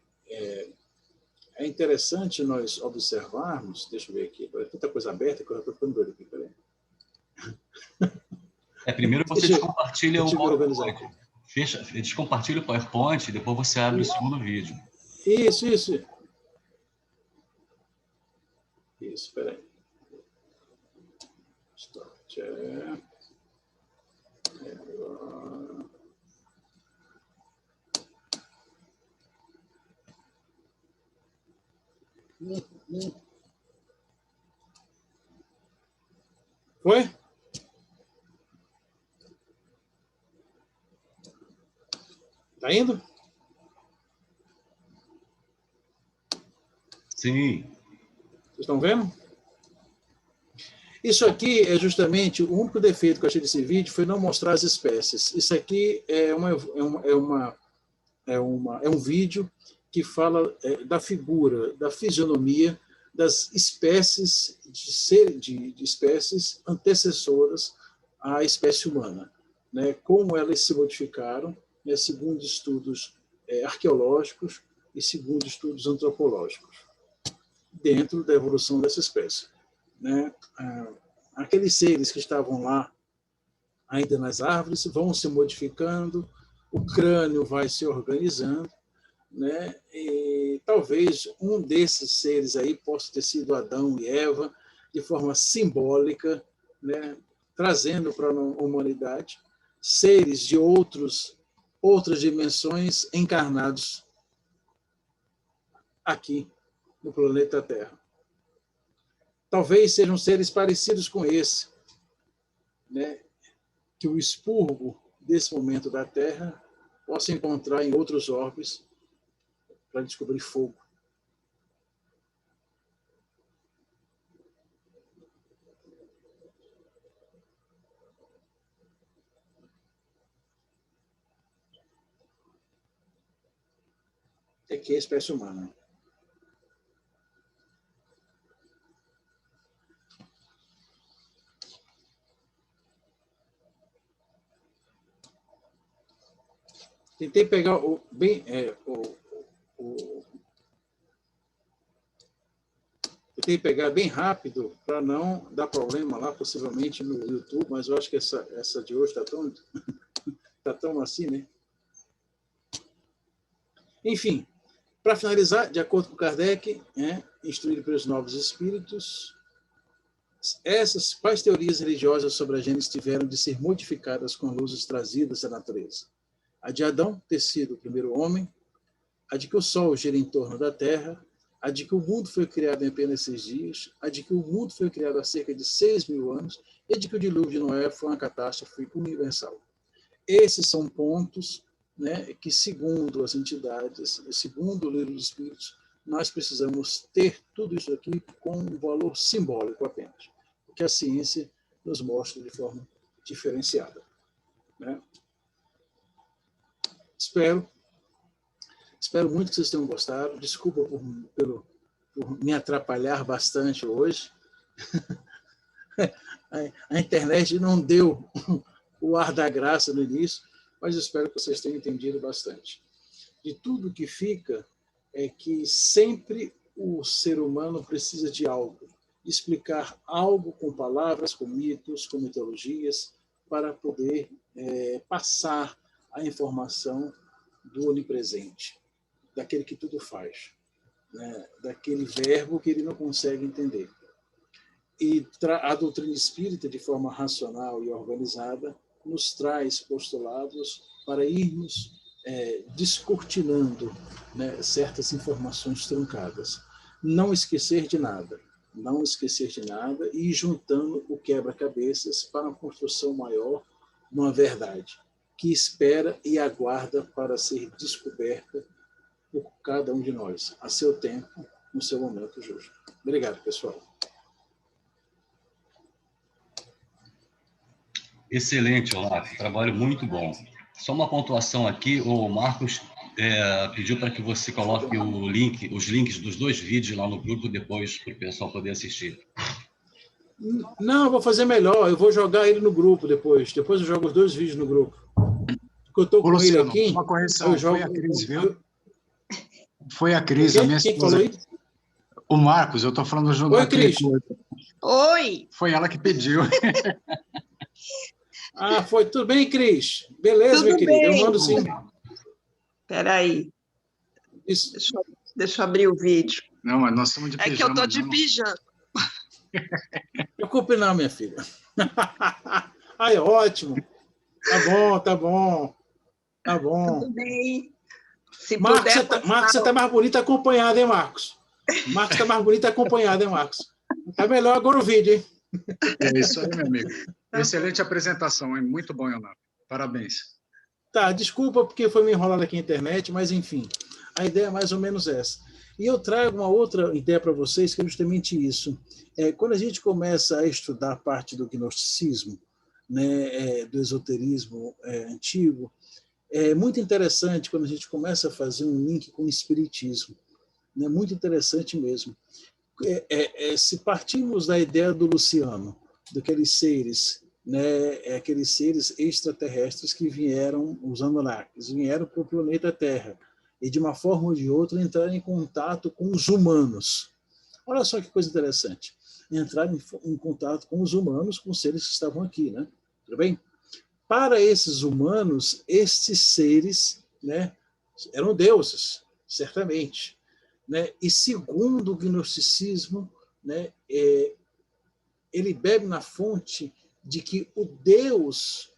interessante nós observarmos, deixa eu ver aqui, tem tanta coisa aberta que eu já estou ficando doido aqui, peraí. Primeiro você descompartilha o PowerPoint. Descompartilha o PowerPoint, depois você abre o segundo vídeo. Isso. Isso, peraí. Start. Foi? Tá indo? Sim. Vocês estão vendo? Isso aqui é justamente o único defeito que eu achei desse vídeo foi não mostrar as espécies. Isso aqui é um vídeo que fala da figura, da fisionomia das espécies de espécies antecessoras à espécie humana, né? Como elas se modificaram, né, segundo estudos arqueológicos e segundo estudos antropológicos, dentro da evolução dessa espécie, né? Aqueles seres que estavam lá ainda nas árvores vão se modificando, o crânio vai se organizando, né? E talvez um desses seres aí possa ter sido Adão e Eva, de forma simbólica, né? Trazendo para a humanidade seres de outras dimensões encarnados aqui no planeta Terra. Talvez sejam seres parecidos com esse, né? Que o expurgo desse momento da Terra possa encontrar em outros orbes para descobrir fogo. É que é a espécie humana. Tentei pegar tentei pegar bem rápido para não dar problema lá, possivelmente, no YouTube, mas eu acho que essa de hoje está tão assim, né? Enfim, para finalizar, de acordo com Kardec, instruído pelos novos espíritos, quais teorias religiosas sobre a Gênese tiveram de ser modificadas com luzes trazidas da natureza? A de Adão ter sido o primeiro homem, a de que o Sol gira em torno da Terra, a de que o mundo foi criado em apenas 6 dias, a de que o mundo foi criado há cerca de 6.000 anos, e a de que o dilúvio de Noé foi uma catástrofe universal. Esses são pontos, né, que, segundo as entidades, segundo o livro dos Espíritos, nós precisamos ter tudo isso aqui com um valor simbólico apenas, porque a ciência nos mostra de forma diferenciada, né? Espero muito que vocês tenham gostado. Desculpa por me atrapalhar bastante hoje. A internet não deu o ar da graça no início, mas espero que vocês tenham entendido bastante. De tudo que fica é que sempre o ser humano precisa de algo, explicar algo com palavras, com mitos, com mitologias, para poder passar a informação do onipresente, daquele que tudo faz, né? Daquele verbo que ele não consegue entender. E a doutrina espírita, de forma racional e organizada, nos traz postulados para irmos descortinando, né, certas informações truncadas. Não esquecer de nada, não esquecer de nada e ir juntando o quebra-cabeças para uma construção maior, uma verdade, que espera e aguarda para ser descoberta por cada um de nós, a seu tempo, no seu momento justo. Obrigado, pessoal. Excelente, Olaf. Trabalho muito bom. Só uma pontuação aqui. O Marcos pediu para que você coloque os links dos 2 vídeos lá no grupo depois, para o pessoal poder assistir. Não, eu vou fazer melhor. Eu vou jogar ele no grupo depois. Depois eu jogo os 2 vídeos no grupo. Porque eu estou com Luciano, ele aqui. uma correção. Jogo... Foi a Cris, viu? Foi a Cris, a minha esposa. Quem falou aí? O Marcos, eu estou falando do jogo. Oi, Cris. Oi. Foi ela que pediu. Ah, foi. Tudo bem, Cris? Beleza, Tudo minha querida? bem. Eu mando sim. Espera aí. Isso. Deixa eu abrir o vídeo. Não, mas nós estamos de pijama. É que eu estou de pijama. Não preocupe não, minha filha. Ai, ótimo. Tá bom, tá bom. Tá bom. Tudo bem. Se Marcos, puder, você está mais bonita acompanhada, hein, Marcos? Marcos está mais bonita acompanhada, hein, Marcos? Tá melhor agora o vídeo, hein? É isso aí, meu amigo. Excelente apresentação, hein? Muito bom, Leonardo. Parabéns. Tá, desculpa porque foi me enrolado aqui na internet, mas enfim, a ideia é mais ou menos essa. E eu trago uma outra ideia para vocês, que é justamente isso. Quando a gente começa a estudar parte do gnosticismo, né, do esoterismo antigo, é muito interessante quando a gente começa a fazer um link com o espiritismo. Né, muito interessante mesmo. Se partimos da ideia do Luciano, daqueles seres, né, aqueles seres extraterrestres que vieram, os Anunnakis, vieram para o planeta Terra e, de uma forma ou de outra, entraram em contato com os humanos. Olha só que coisa interessante. Entraram em contato com os humanos, com os seres que estavam aqui, né? Tudo bem? Para esses humanos, estes seres, né, eram deuses, certamente. Né? E segundo o gnosticismo, né, ele bebe na fonte de que o Deus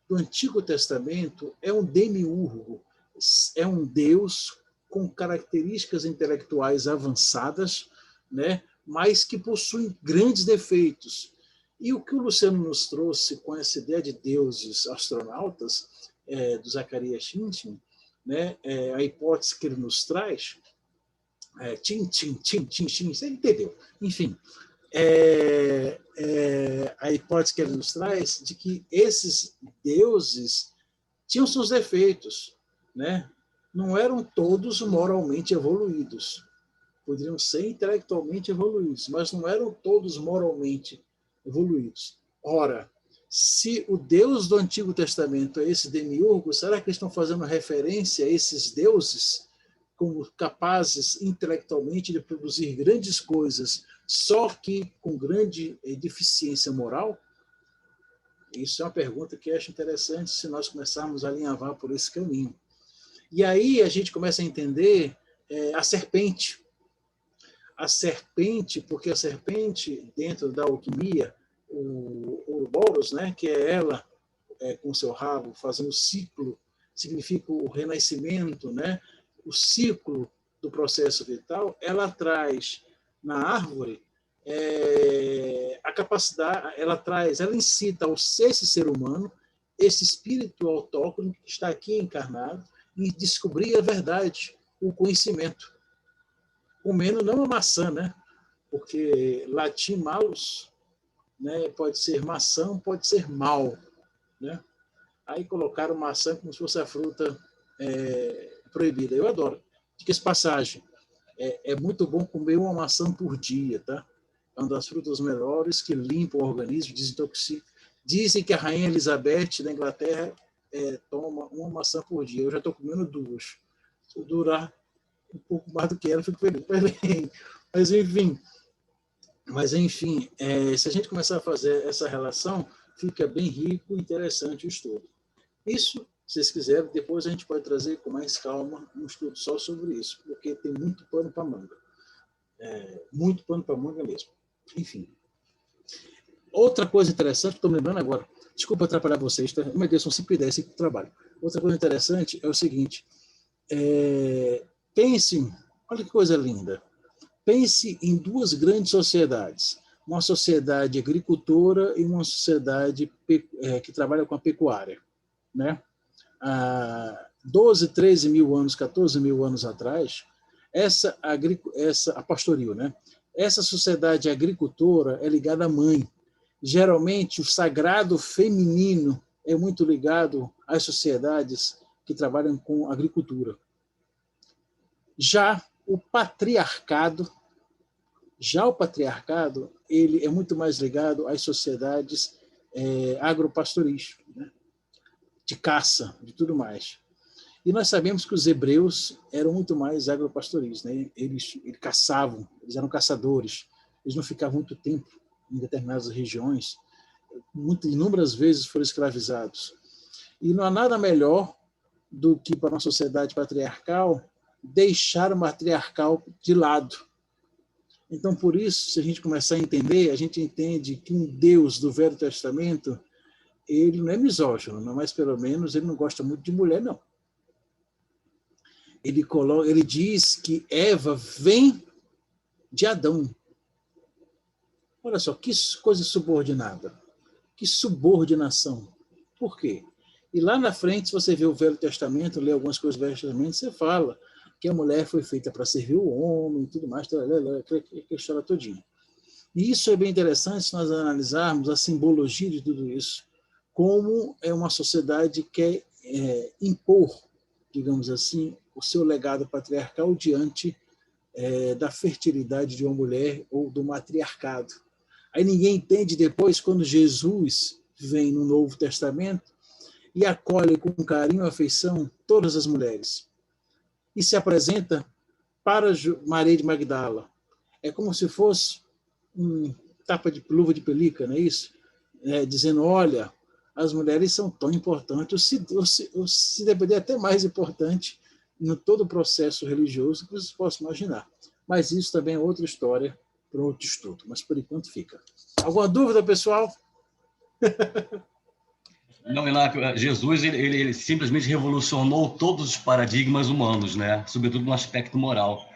do Antigo Testamento é um demiurgo, é um Deus com características intelectuais avançadas, né, mas que possui grandes defeitos. E o que o Luciano nos trouxe com essa ideia de deuses astronautas, do Zacarias Sitchin, né, a hipótese que ele nos traz, você entendeu? Enfim, a hipótese que ele nos traz de que esses deuses tinham seus defeitos, né? Não eram todos moralmente evoluídos. Poderiam ser intelectualmente evoluídos, mas não eram todos moralmente evoluídos. Ora, se o Deus do Antigo Testamento é esse demiurgo, será que eles estão fazendo referência a esses deuses como capazes intelectualmente de produzir grandes coisas, só que com grande deficiência moral? Isso é uma pergunta que eu acho interessante se nós começarmos a alinhavar por esse caminho. E aí a gente começa a entender a serpente. A serpente, porque a serpente, dentro da alquimia, o Ouroboros, né, que é ela com seu rabo fazendo ciclo, significa o renascimento, né? O ciclo do processo vital, ela traz na árvore a capacidade, ela incita esse ser humano, esse espírito autóctone que está aqui encarnado, e descobrir a verdade, o conhecimento. Comendo não a maçã, né? Porque latim malus, né, pode ser maçã, pode ser mal, né? Aí colocaram maçã como se fosse a fruta proibida. Eu adoro. Diga essa passagem. É muito bom comer uma maçã por dia, tá? É uma das frutas melhores que limpa o organismo, desintoxica. Dizem que a rainha Elizabeth da Inglaterra toma uma maçã por dia. Eu já estou comendo 2. Se eu durar um pouco mais do que ela, eu fico feliz. Mas enfim, se a gente começar a fazer essa relação, fica bem rico e interessante o estudo. Isso, se vocês quiserem, depois a gente pode trazer com mais calma um estudo só sobre isso, porque tem muito pano para manga. Muito pano para manga mesmo. Enfim. Outra coisa interessante, estou me lembrando agora, desculpa atrapalhar vocês, tá? Meu Deus, são 5h10 que trabalho. Outra coisa interessante é o seguinte, pense, olha que coisa linda, pense em 2 grandes sociedades, uma sociedade agricultora e uma sociedade que trabalha com a pecuária. Né? Há 12, 13 mil anos, 14 mil anos atrás, a pastoril, né? Essa sociedade agricultora é ligada à mãe. Geralmente, o sagrado feminino é muito ligado às sociedades que trabalham com agricultura. Já o patriarcado, ele é muito mais ligado às sociedades agropastoris, né? De caça, de tudo mais. E nós sabemos que os hebreus eram muito mais agropastoris, né? Eles caçavam, eles eram caçadores, eles não ficavam muito tempo em determinadas regiões, inúmeras vezes foram escravizados. E não há nada melhor do que, para uma sociedade patriarcal, deixar o matriarcal de lado. Então, por isso, se a gente começar a entender, a gente entende que um Deus do Velho Testamento, ele não é misógino, mas pelo menos ele não gosta muito de mulher, não. Ele diz que Eva vem de Adão. Olha só, que coisa subordinada, que subordinação. Por quê? E lá na frente, se você vê o Velho Testamento, lê algumas coisas do Velho Testamento, você fala que a mulher foi feita para servir o homem e tudo mais, aquela história todinha. E isso é bem interessante se nós analisarmos a simbologia de tudo isso, como é uma sociedade que quer impor, digamos assim, o seu legado patriarcal diante da fertilidade de uma mulher ou do matriarcado. Aí ninguém entende depois quando Jesus vem no Novo Testamento e acolhe com carinho e afeição todas as mulheres e se apresenta para Maria de Magdala. É como se fosse um tapa de luva de pelica, não é isso? Dizendo, olha, as mulheres são tão importantes, ou se depender até mais importante no todo o processo religioso que vocês possam imaginar. Mas isso também é outra história para outro estudo, mas por enquanto fica. Alguma dúvida, pessoal? Não, Jesus ele simplesmente revolucionou todos os paradigmas humanos, né? Sobretudo no aspecto moral.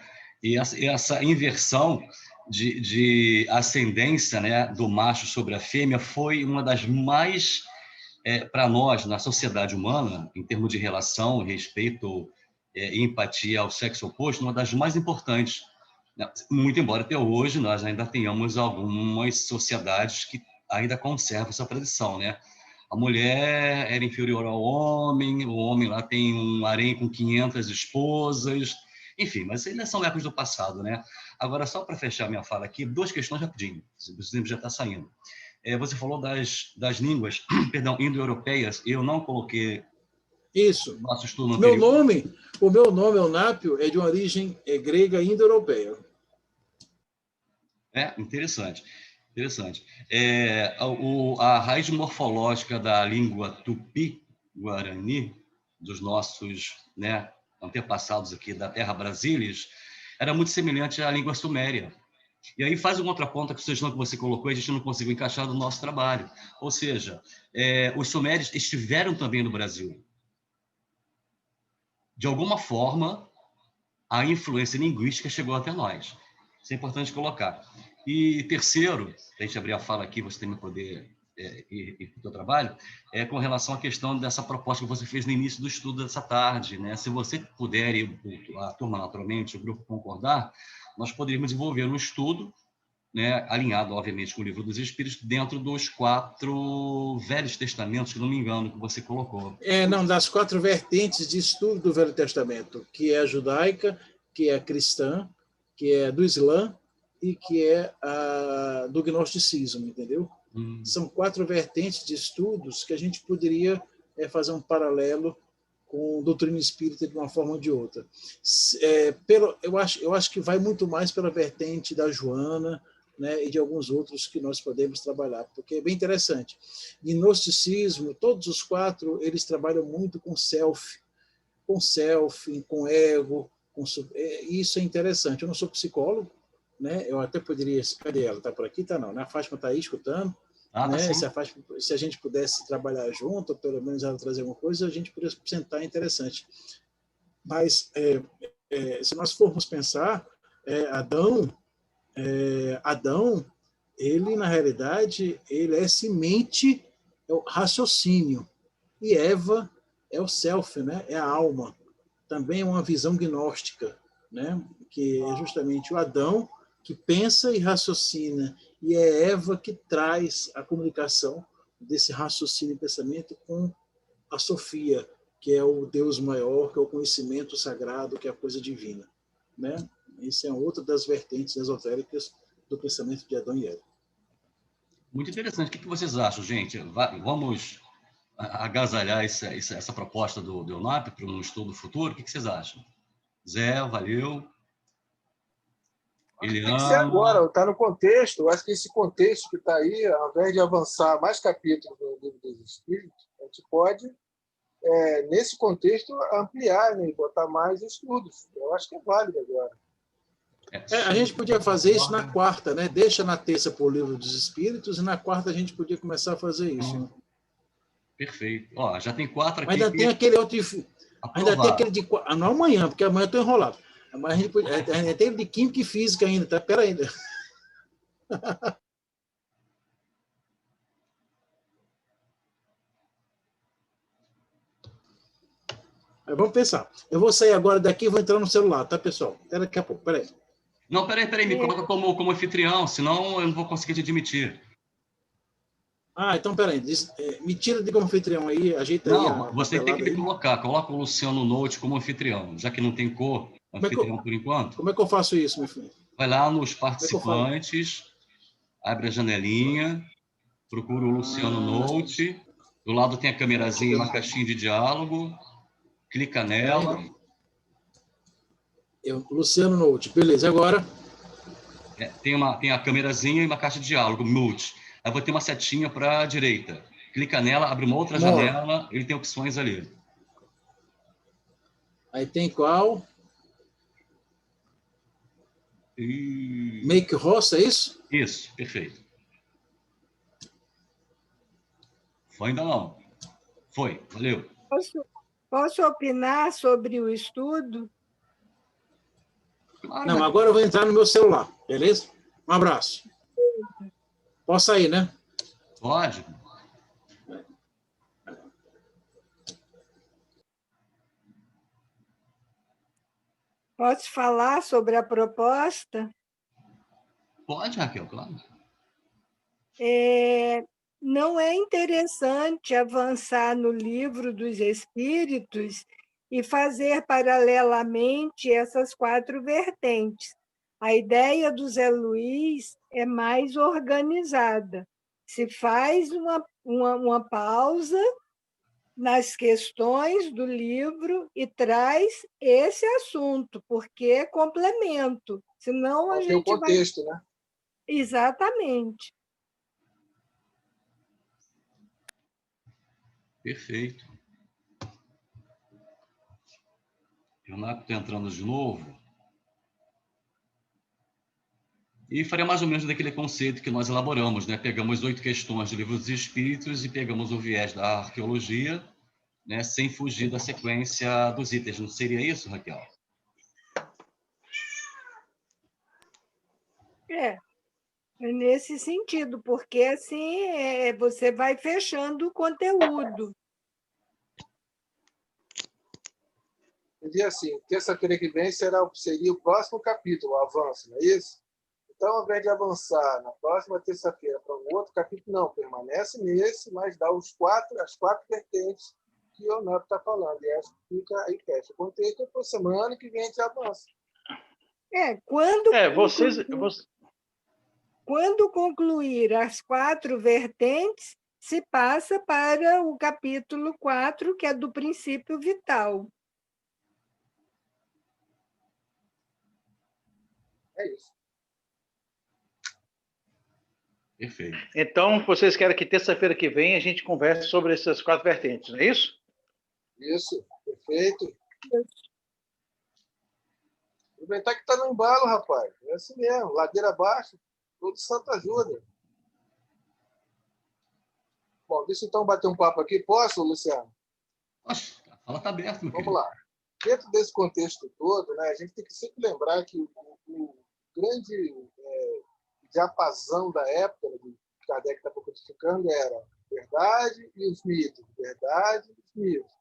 E essa inversão de ascendência, né, do macho sobre a fêmea foi uma das mais, para nós, na sociedade humana, em termos de relação, respeito e empatia ao sexo oposto, uma das mais importantes. Muito embora até hoje nós ainda tenhamos algumas sociedades que ainda conservam essa tradição, né? A mulher era inferior ao homem, o homem lá tem um harém com 500 esposas, enfim, mas ainda são épocas do passado, né? Agora, só para fechar minha fala aqui, 2 questões rapidinho, o tempo já está saindo. Você falou das línguas, perdão, indo-europeias, eu não coloquei isso. Nosso estudo anterior. O meu nome, Eunápio, é de uma origem grega e indo-europeia. Interessante. A raiz morfológica da língua tupi-guarani, dos nossos, né, antepassados aqui da terra Brasílias, era muito semelhante à língua suméria. E aí faz um contraponto com a sugestão que você colocou e a gente não conseguiu encaixar no nosso trabalho. Ou seja, os sumérios estiveram também no Brasil. De alguma forma, a influência linguística chegou até nós. Isso é importante colocar. E terceiro, para a gente abrir a fala aqui, você também poder ir para o seu trabalho, com relação à questão dessa proposta que você fez no início do estudo dessa tarde, né? Se você puder, e a turma naturalmente, o grupo concordar, nós poderíamos desenvolver um estudo, né, alinhado, obviamente, com o Livro dos Espíritos, dentro dos 4 Velhos Testamentos, que não me engano, que você colocou. Das 4 vertentes de estudo do Velho Testamento, que é a judaica, que é a cristã, que é do Islã e que é do gnosticismo, entendeu? São 4 vertentes de estudos que a gente poderia fazer um paralelo com doutrina espírita de uma forma ou de outra. Eu acho que vai muito mais pela vertente da Joana, né, e de alguns outros que nós podemos trabalhar, porque é bem interessante. Gnosticismo, todos os 4, eles trabalham muito com self, com ego, isso é interessante. Eu não sou psicólogo, né? Eu até poderia... Cadê ela? Está por aqui? Está não, né? A Fátima está aí escutando. Né? Se a gente pudesse trabalhar junto, ou pelo menos ela trazer alguma coisa, a gente poderia sentar, interessante. Mas, se nós formos pensar, Adão, ele, na realidade, ele é semente, é o raciocínio, e Eva é o self, né? É a alma. Também é uma visão gnóstica, né? Que é justamente o Adão que pensa e raciocina, e é Eva que traz a comunicação desse raciocínio e pensamento com a Sofia, que é o Deus maior, que é o conhecimento sagrado, que é a coisa divina, né? Isso é outra das vertentes esotéricas do pensamento de Adão e Eva. Muito interessante. O que vocês acham, gente? Vamos agasalhar essa proposta do EUNAP para um estudo futuro? O que vocês acham? Zé, valeu. Tem que ser agora, está no contexto. Eu acho que esse contexto que está aí, ao invés de avançar mais capítulos no Livro dos Espíritos, a gente pode, nesse contexto, ampliar, né, e botar mais estudos. Eu acho que é válido agora. A gente podia fazer isso na quarta, né? Deixa na terça para o Livro dos Espíritos, e na quarta a gente podia começar a fazer isso. Né? Perfeito. Ó, já tem 4 aqui. Mas ainda tem aquele outro... Ainda tem aquele de... Não amanhã, porque amanhã eu estou enrolado. Mas a gente tem de química e física ainda, tá? Espera ainda. Vamos pensar. Eu vou sair agora daqui e vou entrar no celular, tá, pessoal? Até daqui a pouco. Espera aí. Não, peraí, me coloca como anfitrião, senão eu não vou conseguir te admitir. Então peraí. Me tira de como anfitrião aí, ajeita aí. Não, você tem que me colocar. Coloca o Luciano Note como anfitrião, já que não tem cor, anfitrião por enquanto. Como é que eu faço isso, meu filho? Vai lá nos participantes, abre a janelinha, procura o Luciano Note, do lado tem a câmerazinha e uma caixinha de diálogo, clica nela. Luciano Note, beleza, agora? Tem a câmerazinha e uma caixa de diálogo, mute. Aí vai ter uma setinha para a direita. Clica nela, abre uma outra janela, ele tem opções ali. Aí tem qual? Make host, é isso? Isso, perfeito. Foi ainda não? Foi, valeu. Posso opinar sobre o estudo? Claro, não, agora eu vou entrar no meu celular, beleza? Um abraço. Posso sair, né? Pode. Posso falar sobre a proposta? Pode, Raquel, claro. Não é interessante avançar no Livro dos Espíritos e fazer paralelamente essas 4 vertentes. A ideia do Zé Luiz é mais organizada. Se faz uma pausa nas questões do livro e traz esse assunto, porque é complemento. Senão a gente tem o contexto, né? Exatamente. Perfeito. Renato está entrando de novo. E faria mais ou menos daquele conceito que nós elaboramos, né? Pegamos 8 questões do Livro dos Espíritos e pegamos o viés da arqueologia, né? Sem fugir da sequência dos itens. Não seria isso, Raquel? É nesse sentido, porque assim você vai fechando o conteúdo. E assim, terça-feira que vem seria o próximo capítulo, o avanço, não é isso? Então, ao invés de avançar na próxima terça-feira para um outro capítulo, não, permanece nesse, mas dá as 4 vertentes que o Leonardo está falando. E acho que fica aí, fecha o contexto, por semana que vem a gente avança. Quando concluir as 4 vertentes, se passa para o capítulo 4, que é do princípio vital. É isso. Perfeito. Então, vocês querem que terça-feira que vem a gente converse sobre essas 4 vertentes, não é isso? Isso, perfeito. Aproveitar que está no embalo, rapaz. É assim mesmo, ladeira abaixo, todo santo ajuda. Bom, deixa eu então bater um papo aqui. Posso, Luciano? Poxa, a sala está aberta, meu Vamos querido. lá. Dentro desse contexto todo, né, a gente tem que sempre lembrar que o grande diapasão da época, né, que Kardec estava codificando, era verdade e os mitos, verdade e os mitos.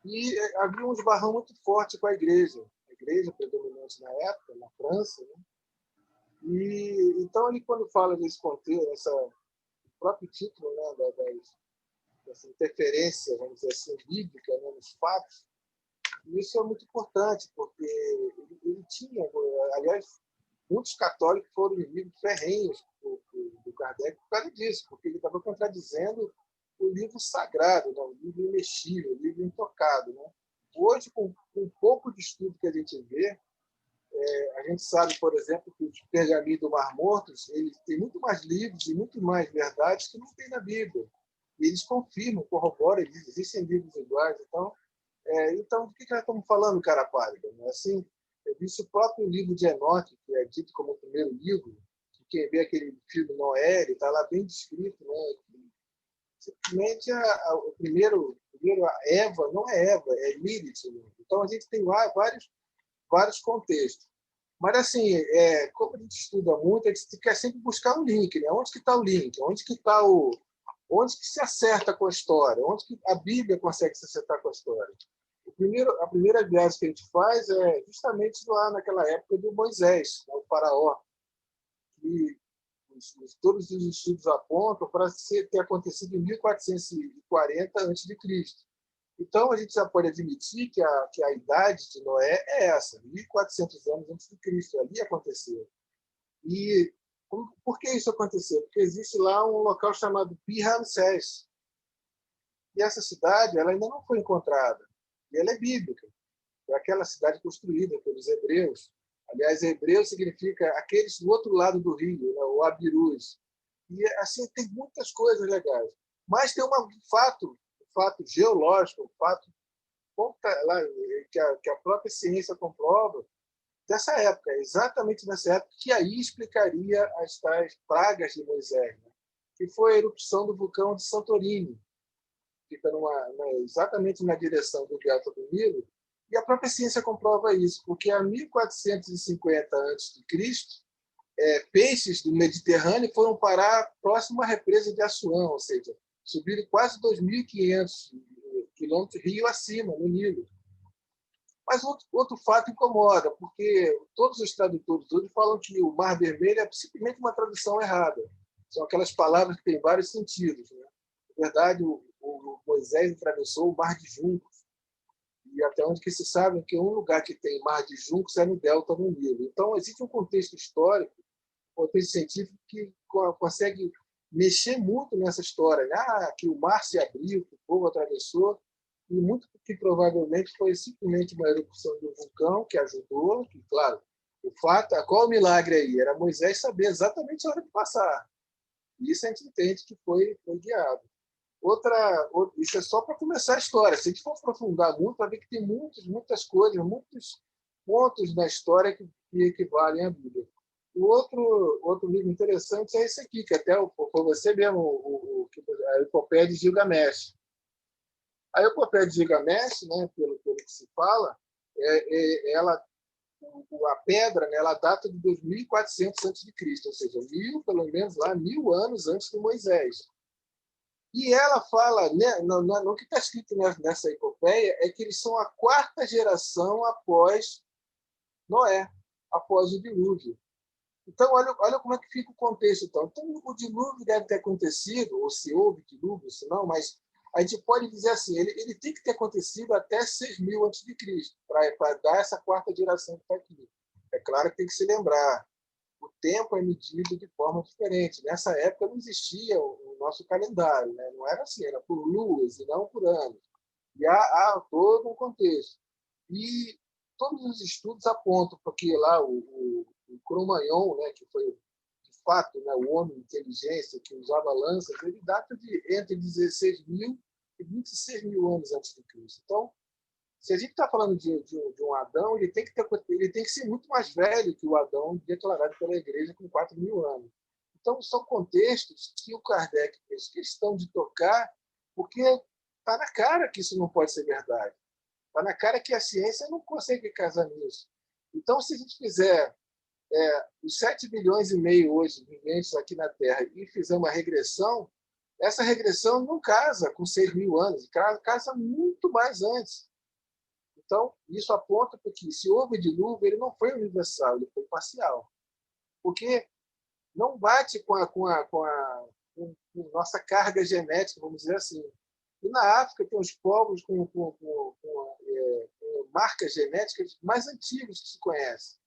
E havia um esbarrão muito forte com a igreja predominante na época, na França, né? E então ele, quando fala desse contexto, o próprio título, né, dessa interferência, vamos dizer assim, bíblica, né, nos fatos, isso é muito importante, porque ele tinha, aliás, muitos católicos foram inimigos ferrenhos do Kardec por causa disso, porque ele estava contradizendo o livro sagrado, né, o livro imexível, o livro intocado, né? Hoje, com um pouco de estudo que a gente vê, a gente sabe, por exemplo, que os pergaminhos do Mar Morto, eles têm muito mais livros e muito mais verdades que não tem na Bíblia. E eles confirmam, corroboram, existem livros iguais. Então, do que nós estamos falando, cara pálida? Assim, eu disse o próprio livro de Enoque, que é dito como o primeiro livro, que quem vê aquele filme Noé, ele está lá bem descrito, né? Simplesmente o primeiro a Eva não é Eva, é Lilith. Né? Então, a gente tem lá vários contextos. Mas, assim, como a gente estuda muito, a gente quer sempre buscar um link. Né? Onde que está o link? Onde que se acerta com a história? Onde que a Bíblia consegue se acertar com a história? A primeira viagem que a gente faz é justamente lá naquela época de Moisés, né? O faraó. E todos os estudos apontam para ter acontecido em 1440 a.C. Então, a gente já pode admitir que a idade de Noé é essa, 1.400 anos antes de Cristo. Ali aconteceu. E por que isso aconteceu? Porque existe lá um local chamado Pi-Ramsés. E essa cidade ela ainda não foi encontrada. E ela é bíblica. É aquela cidade construída pelos hebreus. Aliás, hebreu significa aqueles do outro lado do rio, né, o Abirus. E assim tem muitas coisas legais. Mas tem um fato geológico, um fato lá, que a própria ciência comprova dessa época, exatamente nessa época, que aí explicaria as tais pragas de Moisés, né, que foi a erupção do vulcão de Santorini. Fica exatamente na direção do Delta do Nilo. E a própria ciência comprova isso, porque há 1450 a.C., peixes do Mediterrâneo foram parar próximo à represa de Assuã, ou seja, subiram quase 2.500 quilômetros rio acima, no Nilo. Mas outro fato incomoda, porque todos os tradutores hoje falam que o Mar Vermelho é simplesmente uma tradução errada. São aquelas palavras que têm vários sentidos. Né? Na verdade, o Moisés atravessou o Mar de Juncos. E até onde que se sabe que um lugar que tem Mar de Juncos é no delta do Nilo. Então, existe um contexto histórico, um contexto científico que consegue mexer muito nessa história. Que o mar se abriu, que o povo atravessou, e muito que provavelmente foi simplesmente uma erupção do vulcão que ajudou, que, claro, qual o milagre aí? Era Moisés saber exatamente a hora de passar. E isso a gente entende que foi guiado. Isso é só para começar a história. Se a gente for aprofundar muito, vai ver que tem muitas coisas, muitos pontos na história que equivalem à Bíblia. O outro livro interessante é esse aqui, que até foi você mesmo, a Epopeia de Gilgamesh. A Epopeia de Gilgamesh, né, pelo que se fala, a pedra, né, ela data de 2.400 a.C., ou seja, pelo menos lá 1.000 anos antes de Moisés. E ela fala, né, no que está escrito nessa epopeia, é que eles são a 4ª geração após Noé, após o dilúvio. Então, olha como é que fica o contexto. Então, o dilúvio deve ter acontecido, ou se houve dilúvio, se não, mas a gente pode dizer assim, ele tem que ter acontecido até 6.000 a.C., para dar essa 4ª geração que está aqui. É claro que tem que se lembrar, o tempo é medido de forma diferente. Nessa época não existia o nosso calendário, né? Não era assim, era por luas e não por anos. E há todo um contexto. E todos os estudos apontam para que lá o Cro-Magnon, né, que foi de fato, né, o homem de inteligência que usava lanças, ele data de entre 16.000 e 26.000 anos antes de Cristo. Então, se a gente está falando de um Adão, ele tem que ser muito mais velho que o Adão declarado pela Igreja com 4.000 anos. Então, são contextos que o Kardec fez questão de tocar, porque está na cara que isso não pode ser verdade. Está na cara que a ciência não consegue casar nisso. Então, se a gente fizer os 7 bilhões e meio hoje viventes aqui na Terra e fizer uma regressão, essa regressão não casa com 6.000 anos, casa muito mais antes. Então, isso aponta para que, se houve dilúvio, ele não foi universal, ele foi parcial. Porque não bate com nossa carga genética, vamos dizer assim. E na África tem os povos com marcas genéticas mais antigas que se conhecem.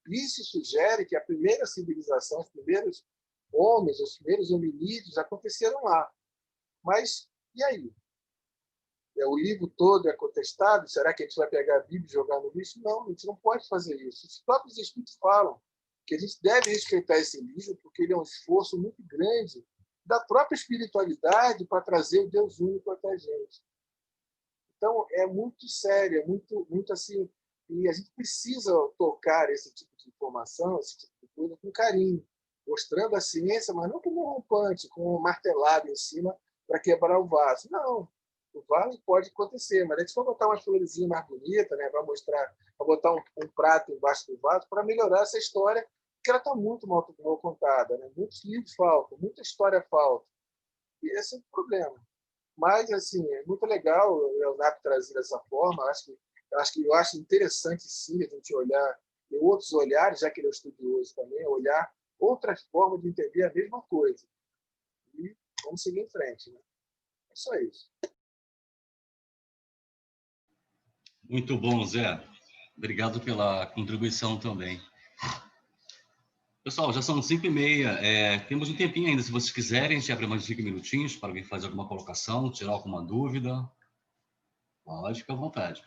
Isso sugere que a primeira civilização, os primeiros homens, os primeiros hominídeos aconteceram lá. Mas, e aí? O livro todo é contestado? Será que a gente vai pegar a Bíblia e jogar no lixo? Não, a gente não pode fazer isso. Os próprios Espíritos falam que a gente deve respeitar esse livro porque ele é um esforço muito grande da própria espiritualidade para trazer o Deus único até a gente. Então, é muito sério, é muito assim, e a gente precisa tocar esse tipo de informação, esse tipo de coisa com carinho, mostrando a ciência, mas não como um rompante, com um martelado em cima para quebrar o vaso. Não, o vaso pode acontecer, mas a gente vai botar uma florezinha mais bonita, né? Vai botar um prato embaixo do vaso para melhorar essa história, que ela está muito mal contada, né? Muitos livros faltam, muita história falta. E esse é o problema. Mas, assim, é muito legal o Leonardo trazer dessa forma. Eu acho interessante, sim, a gente olhar, ter outros olhares, já que ele é estudioso também, olhar outras formas de entender a mesma coisa. E vamos seguir em frente. Né? É só isso. Muito bom, Zé. Obrigado pela contribuição também. Pessoal, já são 5h30. Temos um tempinho ainda. Se vocês quiserem, a gente abre mais 5 minutinhos para alguém fazer alguma colocação, tirar alguma dúvida. Pode ficar à vontade.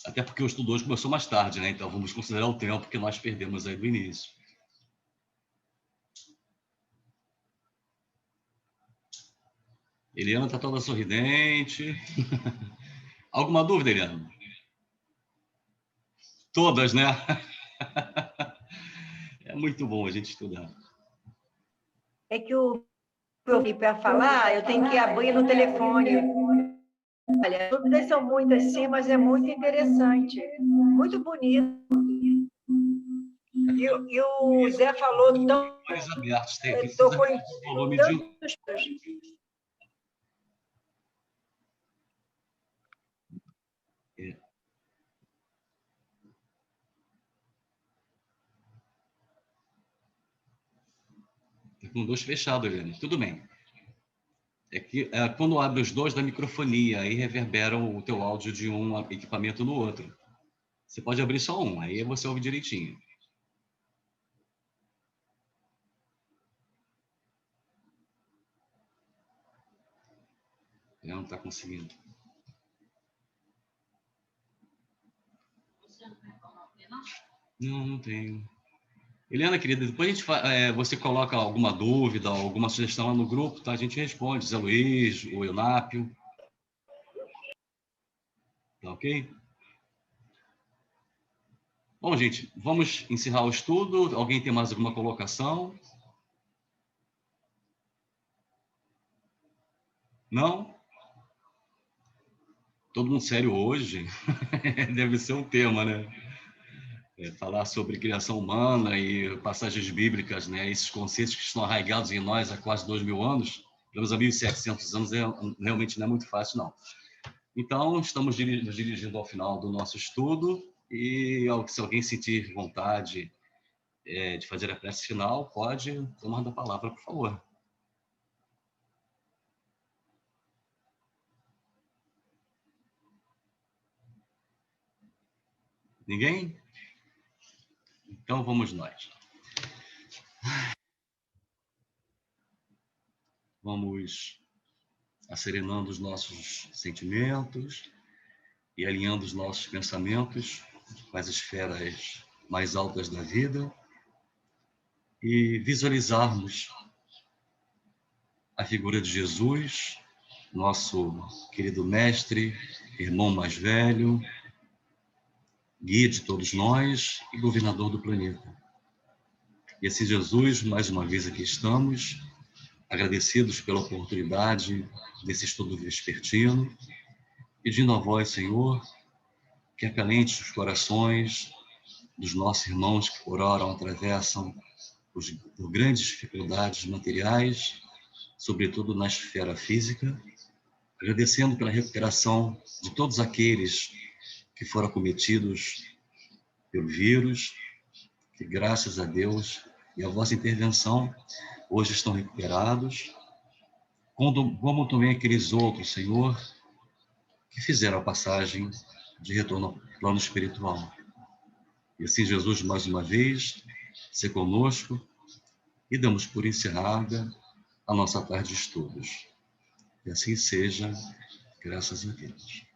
Até porque o estudo hoje começou mais tarde, né? Então vamos considerar o tempo que nós perdemos aí do início. Eliana está toda sorridente. Alguma dúvida, Eliana? Todas, né? É muito bom a gente estudar. É que para falar, eu tenho que abrir no telefone. Olha, as dúvidas são muitas, sim, mas é muito interessante, muito bonito. E o Zé falou tão... Abertos, precisa tocou em o volume tantos... Com dois fechados, Eliane. Tudo bem. É que quando abre os dois da microfonia, aí reverbera o teu áudio de um equipamento no outro. Você pode abrir só um, aí você ouve direitinho. Eu não está conseguindo. Não, não tenho. Eliana, querida, depois a gente você coloca alguma dúvida, alguma sugestão lá no grupo, tá? A gente responde. Zé Luiz, o Eunápio. Tá ok? Bom, gente, vamos encerrar o estudo. Alguém tem mais alguma colocação? Não? Todo mundo sério hoje? Deve ser um tema, né? Falar sobre criação humana e passagens bíblicas, né? Esses conceitos que estão arraigados em nós há quase 2.000 anos, pelo menos há 1.700 anos, realmente não é muito fácil, não. Então, estamos nos dirigindo ao final do nosso estudo e se alguém sentir vontade de fazer a prece final, pode tomar a palavra, por favor. Ninguém? Então, Então, vamos nós. Vamos asserenando os nossos sentimentos e alinhando os nossos pensamentos com as esferas mais altas da vida e visualizarmos a figura de Jesus, nosso querido mestre, irmão mais velho, guia de todos nós e governador do planeta. E assim, Jesus, mais uma vez aqui estamos, agradecidos pela oportunidade desse estudo vespertino, pedindo a vós, Senhor, que acalente os corações dos nossos irmãos que por hora atravessam por grandes dificuldades materiais, sobretudo na esfera física, agradecendo pela recuperação de todos aqueles que foram acometidos pelo vírus, que graças a Deus e a vossa intervenção hoje estão recuperados, como também aqueles outros, Senhor, que fizeram a passagem de retorno ao plano espiritual. E assim, Jesus, mais uma vez, se conosco e damos por encerrada a nossa tarde de estudos. E assim seja, graças a Deus.